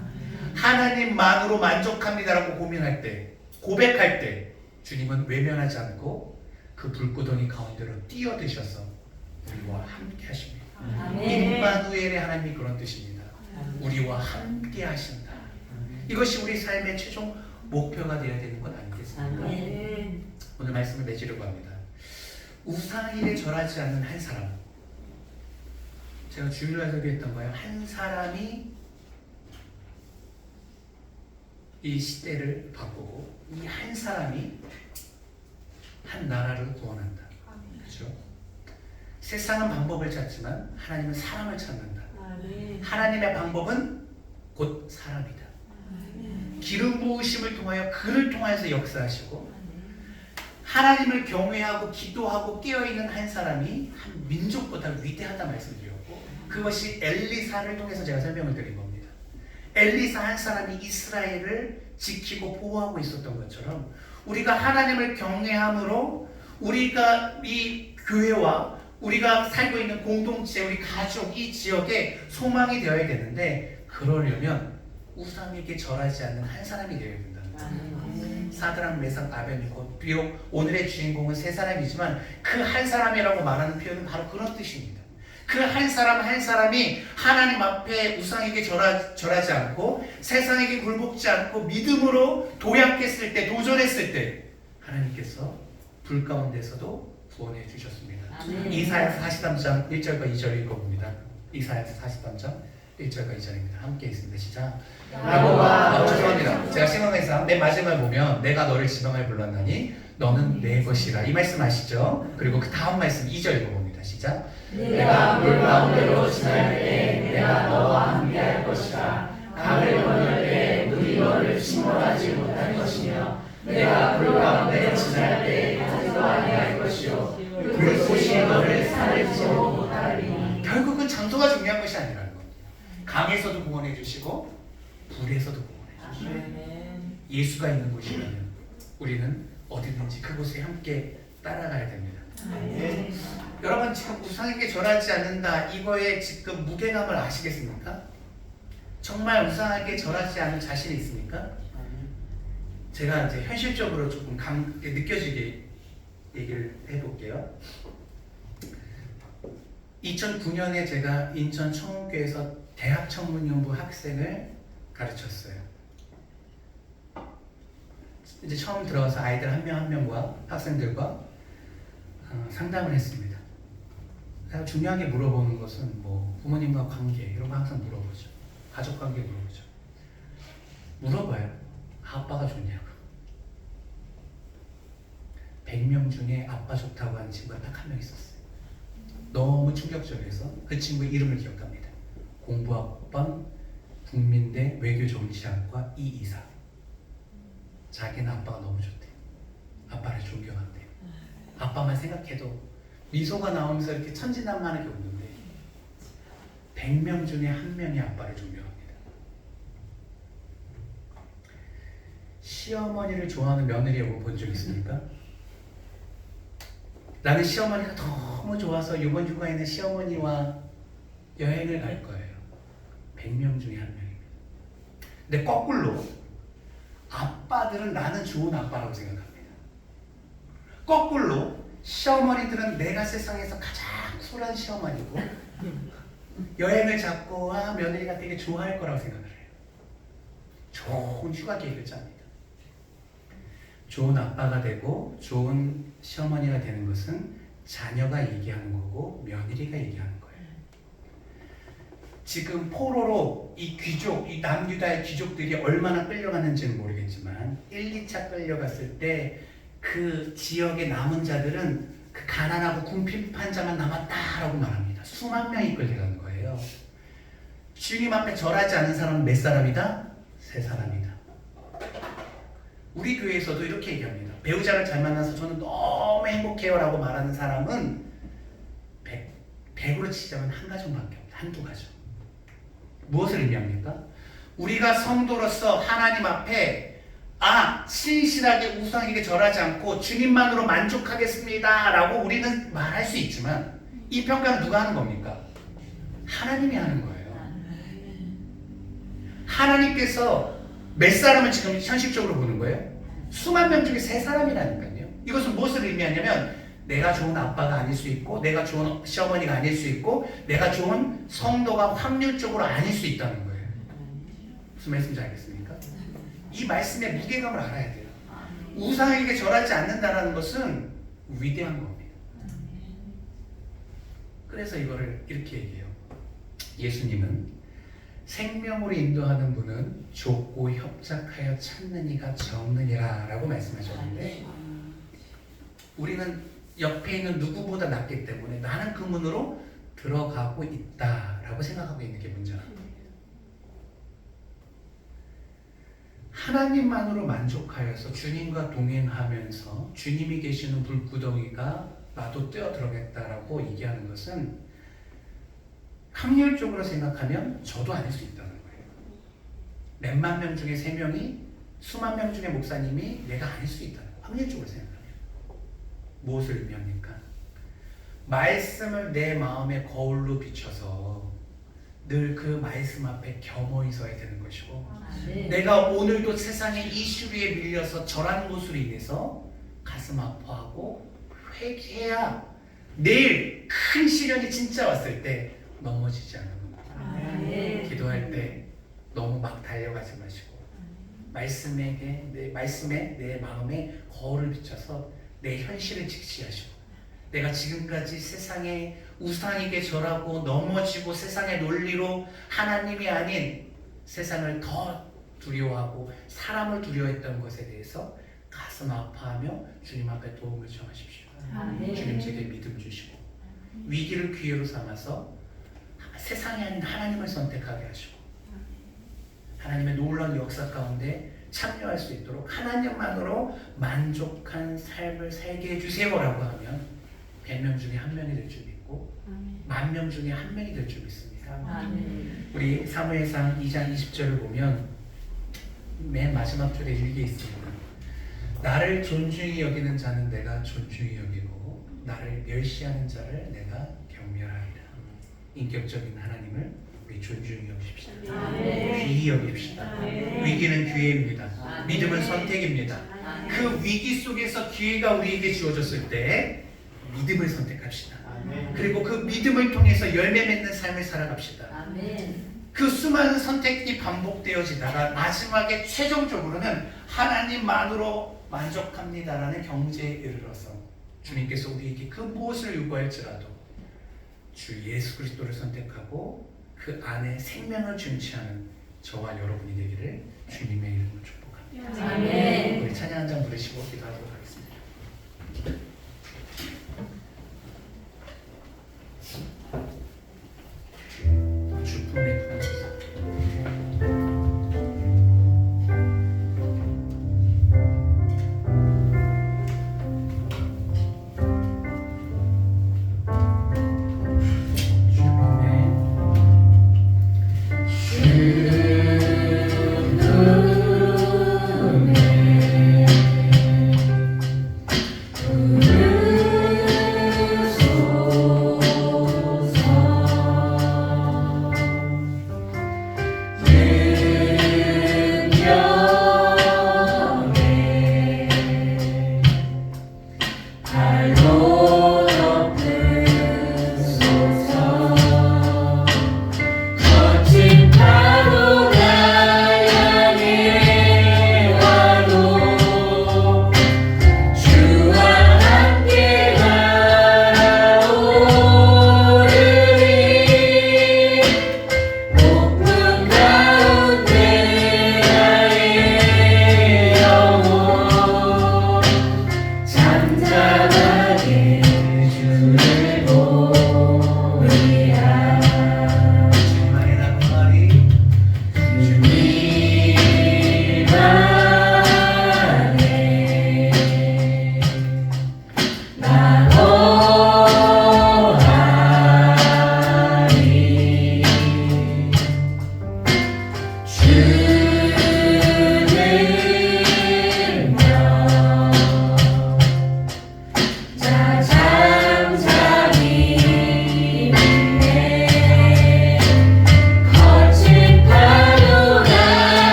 하나님만으로 만족합니다라고 고민할 때, 고백할 때 주님은 외면하지 않고 그 불구덩이 가운데로 뛰어드셔서 우리와 함께 하십니다. 아멘. 임마누엘의 하나님이 그런 뜻입니다. 우리와 함께 하신다. 이것이 우리 삶의 최종 목표가 되어야 되는 것 아니겠습니까? 아멘. 오늘 말씀을 맺으려고 합니다. 우상일에 절하지 않는 한 사람. 제가 주일날 설교했던 거예요. 한 사람이 이 시대를 바꾸고 이 한 사람이 한 나라를 구원한다. 그렇죠? 세상은 방법을 찾지만 하나님은 사람을 찾는다. 아멘. 하나님의 방법은 곧 사람이다. 기름 부으심을 통하여 그를 통해서 역사하시고 하나님을 경외하고 기도하고 깨어있는 한 사람이 한 민족보다 위대하다 말씀드렸고 그것이 엘리사를 통해서 제가 설명을 드린 겁니다. 엘리사 한 사람이 이스라엘을 지키고 보호하고 있었던 것처럼 우리가 하나님을 경외함으로 우리가 이 교회와 우리가 살고 있는 공동체, 우리 가족, 이 지역에 소망이 되어야 되는데 그러려면 우상에게 절하지 않는 한 사람이 되어야 된다는 거예요. 사드락, 메삭, 아벤니고 비록 오늘의 주인공은 세 사람이지만 그 한 사람이라고 말하는 표현은 바로 그런 뜻입니다. 그 한 사람 한 사람이 하나님 앞에 우상에게 절하지 않고 세상에게 굴복지 않고 믿음으로 도약했을 때, 도전했을 때 하나님께서 불 가운데서도 구원해 주셨습니다. 아멘. 이사야서 43장 1절과 2절 읽어봅니다. 이사야서 43장 1절과 2절입니다. 함께 있습니다. 시작. 여호와 죄송합니다. 제가 생각해서 맨 마지막에 보면 내가 너를 지명하여 불렀나니 너는 내 것이라 이 말씀 아시죠? 그리고 그 다음 말씀 2절 읽어봅니다. 시작. 내가 물 가운데로 지날 때 내가 너와 함께할 것이라. 강을 건널 때 물이 너를 침몰하지 못할 것이며 내가 불 가운데 지날 때 가지도 아니할 것이요 불꽃이 너를 사르지 못하리니. 결국은 장소가 중요한 것이 아니라는 겁니다. 강에서도 구원해 주시고 불에서도 구원해 주시고 예수가 있는 곳이면 우리는 어디든지 그곳에 함께 따라가야 됩니다. 아멘. 여러분 지금 우상에게 절하지 않는다 이거에 지금 무게감을 아시겠습니까? 정말 우상에게 절하지 않을 자신이 있습니까? 제가 이제 현실적으로 조금 느껴지게 얘기를 해볼게요. 2009년에 제가 인천 청운교에서 대학 청문연부 학생을 가르쳤어요. 이제 처음 들어가서 아이들 한 명 한 명과 학생들과 상담을 했습니다. 중요하게 물어보는 것은 뭐 부모님과 관계 이런 거 항상 물어보죠. 가족 관계 물어보죠. 물어봐요. 아빠가 좋냐고. 100명 중에 아빠 좋다고 하는 친구가 딱 한 명 있었어요. 너무 충격적이어서 그 친구 이름을 기억합니다. 공부학번 국민대 외교정치학과 이이사. 자기는 아빠가 너무 좋대. 아빠를 존경한대. 아빠만 생각해도 미소가 나오면서 이렇게 천진난만하게 웃는데 100명 중에 한 명이 아빠를 존경합니다. 시어머니를 좋아하는 며느리 여러분 본 적 있습니까? 나는 시어머니가 너무 좋아서 이번 휴가에는 시어머니와 여행을 갈 거예요. 100명 중에 한 명입니다. 근데 거꾸로 아빠들은 나는 좋은 아빠라고 생각합니다. 거꾸로 시어머니들은 내가 세상에서 가장 쿨한 시어머니고 여행을 잡고 며느리가 되게 좋아할 거라고 생각을 해요. 좋은 휴가 계획을 짭니다. 좋은 아빠가 되고 좋은 시어머니가 되는 것은 자녀가 얘기하는 거고 며느리가 얘기하는 거예요. 지금 포로로 이 귀족, 이 남유다의 귀족들이 얼마나 끌려갔는지는 모르겠지만 1, 2차 끌려갔을 때 그 지역의 남은 자들은 그 가난하고 궁핍한 자만 남았다라고 말합니다. 수만 명이 끌려간 거예요. 주님 앞에 절하지 않은 사람은 몇 사람이다? 3사람이다. 우리 교회에서도 이렇게 얘기합니다. 배우자를 잘 만나서 저는 너무 행복해요 라고 말하는 사람은 100으로 치자면 한 가정밖에 없다. 한두 가정. 무엇을 의미합니까? 우리가 성도로서 하나님 앞에 신실하게 우상에게 절하지 않고 주님만으로 만족하겠습니다 라고 우리는 말할 수 있지만 이 평가는 누가 하는 겁니까? 하나님이 하는 거예요. 하나님께서 몇 사람을 지금 현실적으로 보는 거예요? 수만 명 중에 3사람이라니까요. 이것은 무엇을 의미하냐면 내가 좋은 아빠가 아닐 수 있고 내가 좋은 시어머니가 아닐 수 있고 내가 좋은 성도가 확률적으로 아닐 수 있다는 거예요. 무슨 말씀인지 알겠습니까? 이 말씀의 무게감을 알아야 돼요. 우상에게 절하지 않는다는 것은 위대한 겁니다. 그래서 이거를 이렇게 얘기해요. 예수님은 생명으로 인도하는 분은 좁고 협착하여 찾는 이가 적느니라 라고 말씀하셨는데 우리는 옆에 있는 누구보다 낫기 때문에 나는 그 문으로 들어가고 있다라고 생각하고 있는 게 문제입니다. 하나님만으로 만족하여서 주님과 동행하면서 주님이 계시는 불구덩이가 나도 뛰어들어겠다라고 얘기하는 것은 확률적으로 생각하면 저도 아닐 수 있다는 거예요. 몇만 명 중에 3명이 수만 명 중에 목사님이 내가 아닐 수 있다는 거예요. 확률적으로 생각하면. 무엇을 의미합니까? 말씀을 내 마음의 거울로 비춰서 늘 그 말씀 앞에 겸허히 서야 되는 것이고 내가 오늘도 세상의 이슈에 밀려서 절하는 것으로 인해서 가슴 아파하고 회개해야 내일 큰 시련이 진짜 왔을 때 넘어지지 않는 겁니다. 기도할 때 너무 막 달려가지 마시고 말씀에 내 마음에 거울을 비춰서 내 현실을 직시하시고 내가 지금까지 세상에 우상에게 절하고 넘어지고 세상의 논리로 하나님이 아닌 세상을 더 두려워하고 사람을 두려워했던 것에 대해서 가슴 아파하며 주님 앞에 도움을 청하십시오. 주님 제게 믿음 주시고 위기를 기회로 삼아서 세상이 아닌 하나님을 선택하게 하시고 하나님의 놀라운 역사 가운데 참여할 수 있도록 하나님만으로 만족한 삶을 살게 해주세요라고 하면 100명 중에 한 명이 될 줄 믿고 10,000명 중에 한 명이 될 줄 믿습니다. 우리 사무엘상 2장 20절을 보면 맨 마지막 줄에 이게 있습니다. 나를 존중히 여기는 자는 내가 존중히 여기고 나를 멸시하는 자를 내가 경멸하리라. 인격적인 하나님을 우리 존중히 여깁시다. 귀히 여깁시다. 위기는 기회입니다. 믿음은 선택입니다. 그 위기 속에서 기회가 우리에게 주어졌을 때 믿음을 선택합시다. 그리고 그 믿음을 통해서 열매 맺는 삶을 살아갑시다. 그 수많은 선택이 반복되어지다가 마지막에 최종적으로는 하나님만으로 만족합니다라는 경지에 이르러서 주님께서 우리에게 그 무엇을 요구할지라도 주 예수 그리스도를 선택하고 그 안에 생명을 준치하는 저와 여러분이 되기를 주님의 이름으로 축복합니다. 우리 찬양 한 장 부르시고 기도하도록 하겠습니다. 주품의 부담.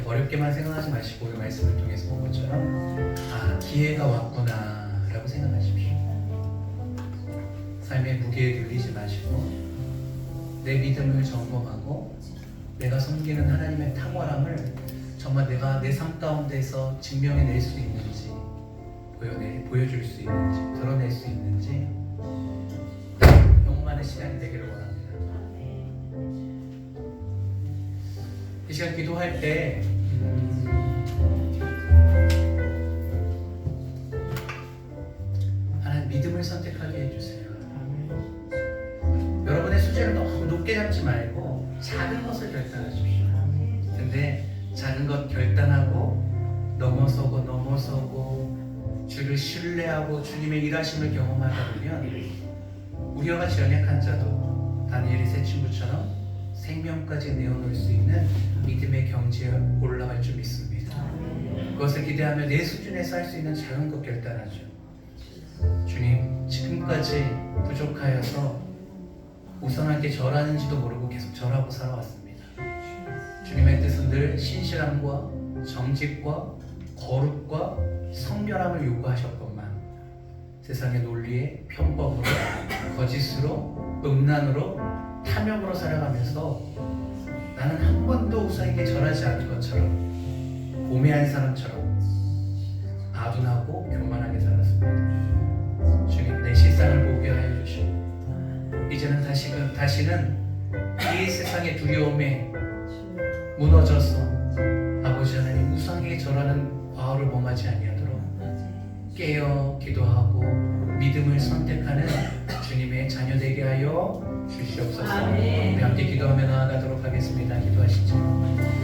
어렵게만 생각하지 마시고 이 말씀을 통해서 본 것처럼 기회가 왔구나 라고 생각하십시오. 삶의 무게에 눌리지 마시고 내 믿음을 점검하고 내가 섬기는 하나님의 탁월함을 정말 내가 내 삶 가운데서 증명해낼 수 있는지 보여줄 수 있는지 드러낼 수 있는지 영만의 시간이 되기를 원합니다. 이 시간 기도할 때 하나님 믿음을 선택하게 해주세요. 여러분의 수준을 너무 높게 잡지 말고 작은 것을 결단하십시오. 근데 작은 것 결단하고 넘어서고 주를 신뢰하고 주님의 일하심을 경험하다 보면 우리와 같이 연약한 자도 다니엘의 세 친구처럼 생명까지 내어놓을 수 있는 믿음의 경지에 올라갈 줄 믿습니다. 그것을 기대하며 내 수준에서 할 수 있는 작은 것 결단하죠. 주님, 지금까지 부족하여서 우선하게 절하는지도 모르고 계속 절하고 살아왔습니다. 주님의 뜻은 늘 신실함과 정직과 거룩과 성결함을 요구하셨건만 세상의 논리에 편법으로 거짓으로 음란으로 탐욕으로 살아가면서 나는 한 번도 우상에게 절하지 않은 것처럼 고매한 사람처럼 아둔하고 교만하게 살았습니다. 주님, 내 실상을 보게 하여 주시고 이제는 다시는 이 세상의 두려움에 무너져서 아버지 하나님 우상에게 절하는 과오를 범하지 아니하도록 깨어 기도하고 믿음을 선택하는 주님의 자녀 되게 하여 주시옵소서. 아멘. 우리 함께 기도하며 나아가도록 하겠습니다. 기도하시죠.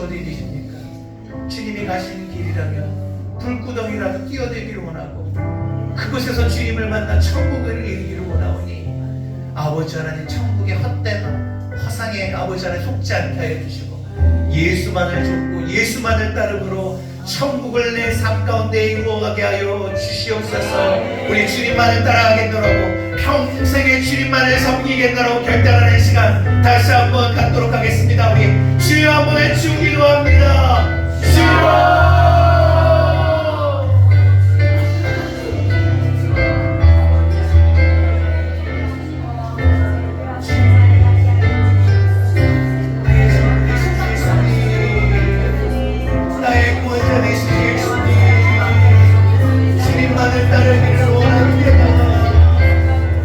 어디에 계십니까? 주님이 가시는 길이라면 불구덩이라도 뛰어들기를 원하고 그곳에서 주님을 만나 천국을 이루기를 원하오니 아버지 하나님 천국의 헛된 허상에 아버지 하나님 속지 않게 하여 주시고 예수만을 쫓고 예수만을 따름으로 천국을 내 삶 가운데 이루어가게 하여 주시옵소서. 우리 주님만을 따라가겠노라고 평생에 주님만을 섬기겠노라고 결단하는 시간 다시 한번 갖도록 하겠습니다. 우리 주여 한번 외치기로 합니다. 주여 따르기를 원합니다.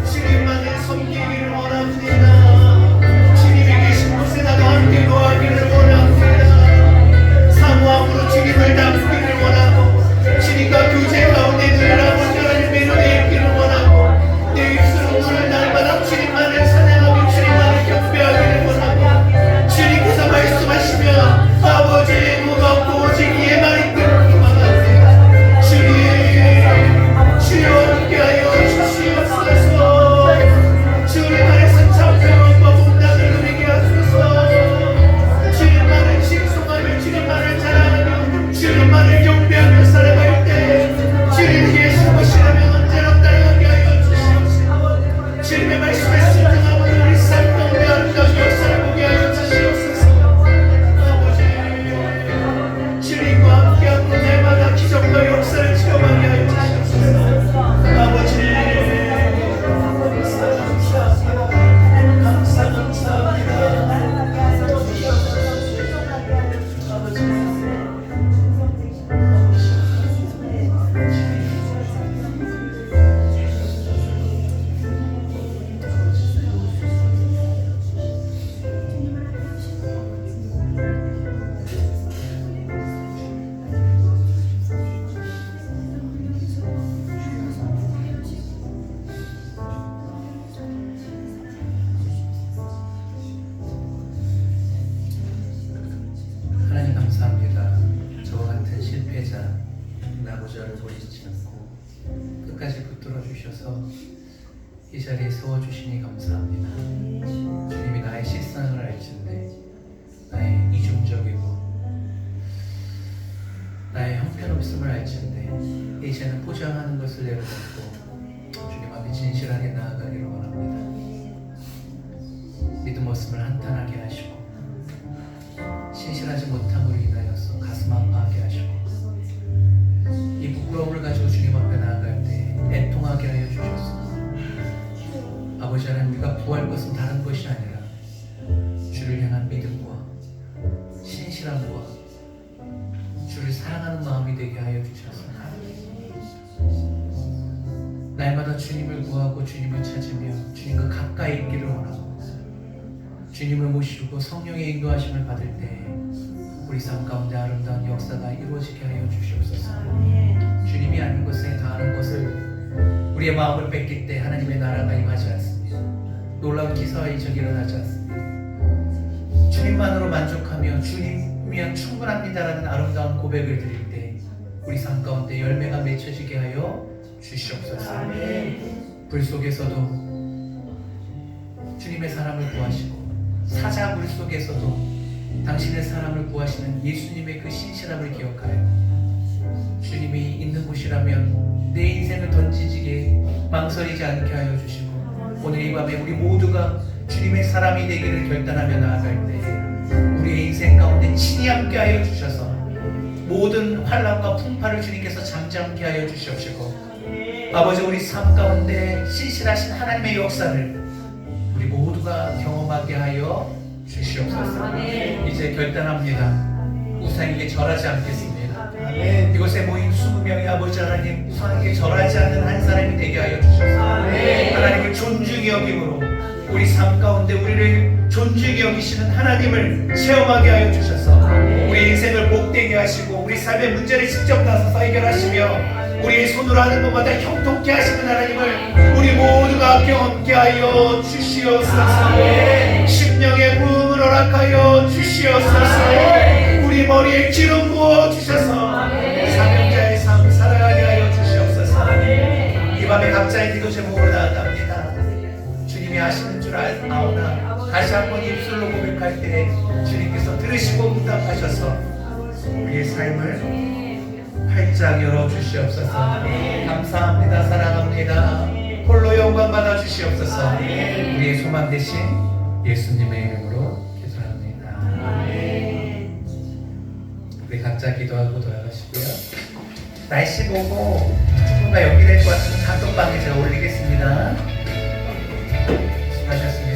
주님만을 섬기기를 원합니다. 주님이 계신 곳에 나도 함께 거하기를 원합니다. 사모함으로 주님을 주셔서 이 자리에 세워주시니 감사합니다. 주님이 나의 실상을 알지는데 나의 이중적이고 나의 형편없음을 알지는데 이제는 포장하는 것을 내려놓고 주님 앞에 진실하게 나아가기를 원합니다. 믿음 없음을 한탄하게 하시고 신실하지 못함으로 인하여서 가슴 아파하게 하시고 이 부끄러움을 가지고 주님 앞에 나아갈 때 애통하게 하여 주셨습니다. 아버지 하나님, 우리가 구할 것은 다른 것이 아니라 주를 향한 믿음과 신실함과 주를 사랑하는 마음이 되게 하여 주셔서 날마다 주님을 구하고 주님을 찾으며 주님과 가까이 있기를 원하고 주님을 모시고 성령의 인도하심을 받을 때 우리 삶 가운데 아름다운 역사가 이루어지게 하여 주시옵소서. 주님이 아닌 것에 더하는 것을 우리의 마음을 뺏길 때 하나님의 나라가 임하지 않습니다. 놀라운 기사와 이적이 일어나지 않습니다. 주님만으로 만족하며 주님이면 충분합니다라는 아름다운 고백을 드릴 때 우리 삶 가운데 열매가 맺혀지게 하여 주시옵소서. 불 속에서도 주님의 사람을 구하시고 사자불 속에서도 당신의 사람을 구하시는 예수님의 그 신실함을 기억하여 주님이 있는 곳이라면 내 인생을 던지지게 망설이지 않게 하여 주시고 오늘 이 밤에 우리 모두가 주님의 사람이 되기를 결단하며 나아갈 때 우리의 인생 가운데 친히 함께 하여 주셔서 모든 환난과 풍파를 주님께서 잠잠케 하여 주시옵시고 아버지, 우리 삶 가운데 신실하신 하나님의 역사를 우리 모두가 경험하게 하여 주시옵소서. 이제 결단합니다. 우상에게 절하지 않겠습니다. 이곳에 모인 20명의 아버지 하나님, 우상에게 절하지 않는 한 사람이 되게 하여 주셔서 하나님을 존중히 여김으로 우리 삶 가운데 우리를 존중히 여기시는 하나님을 체험하게 하여 주셔서 우리 인생을 복되게 하시고 우리 삶의 문제를 직접 나서서 해결하시며 우리의 손으로 하는 것마다 형통케 하시는 하나님을 우리 모두가 경험케 하여 주시옵소서. 심령의 부흥을 허락하여 주시옵소서. 우리 머리에 기름 부어 주셔서 사명자의 삶을 살아가게 하여 주시옵소서. 이 밤에 각자의 기도 제목으로 나아갑니다. 주님이 하시는 줄 아오나 다시 한번 입술로 고백할 때 주님께서 들으시고 응답하셔서 우리의 삶을 활짝 열어주시옵소서. 감사합니다. 사랑합니다. 홀로 영광 받아주시옵소서. 우리의 소망 되신 예수님의 이름으로 기도합니다. 우리 각자 기도하고 돌아가시고요. 날씨 보고 누군가 연기될 것 같으면 단톡방에 제가 올리겠습니다. 수고하셨습니다.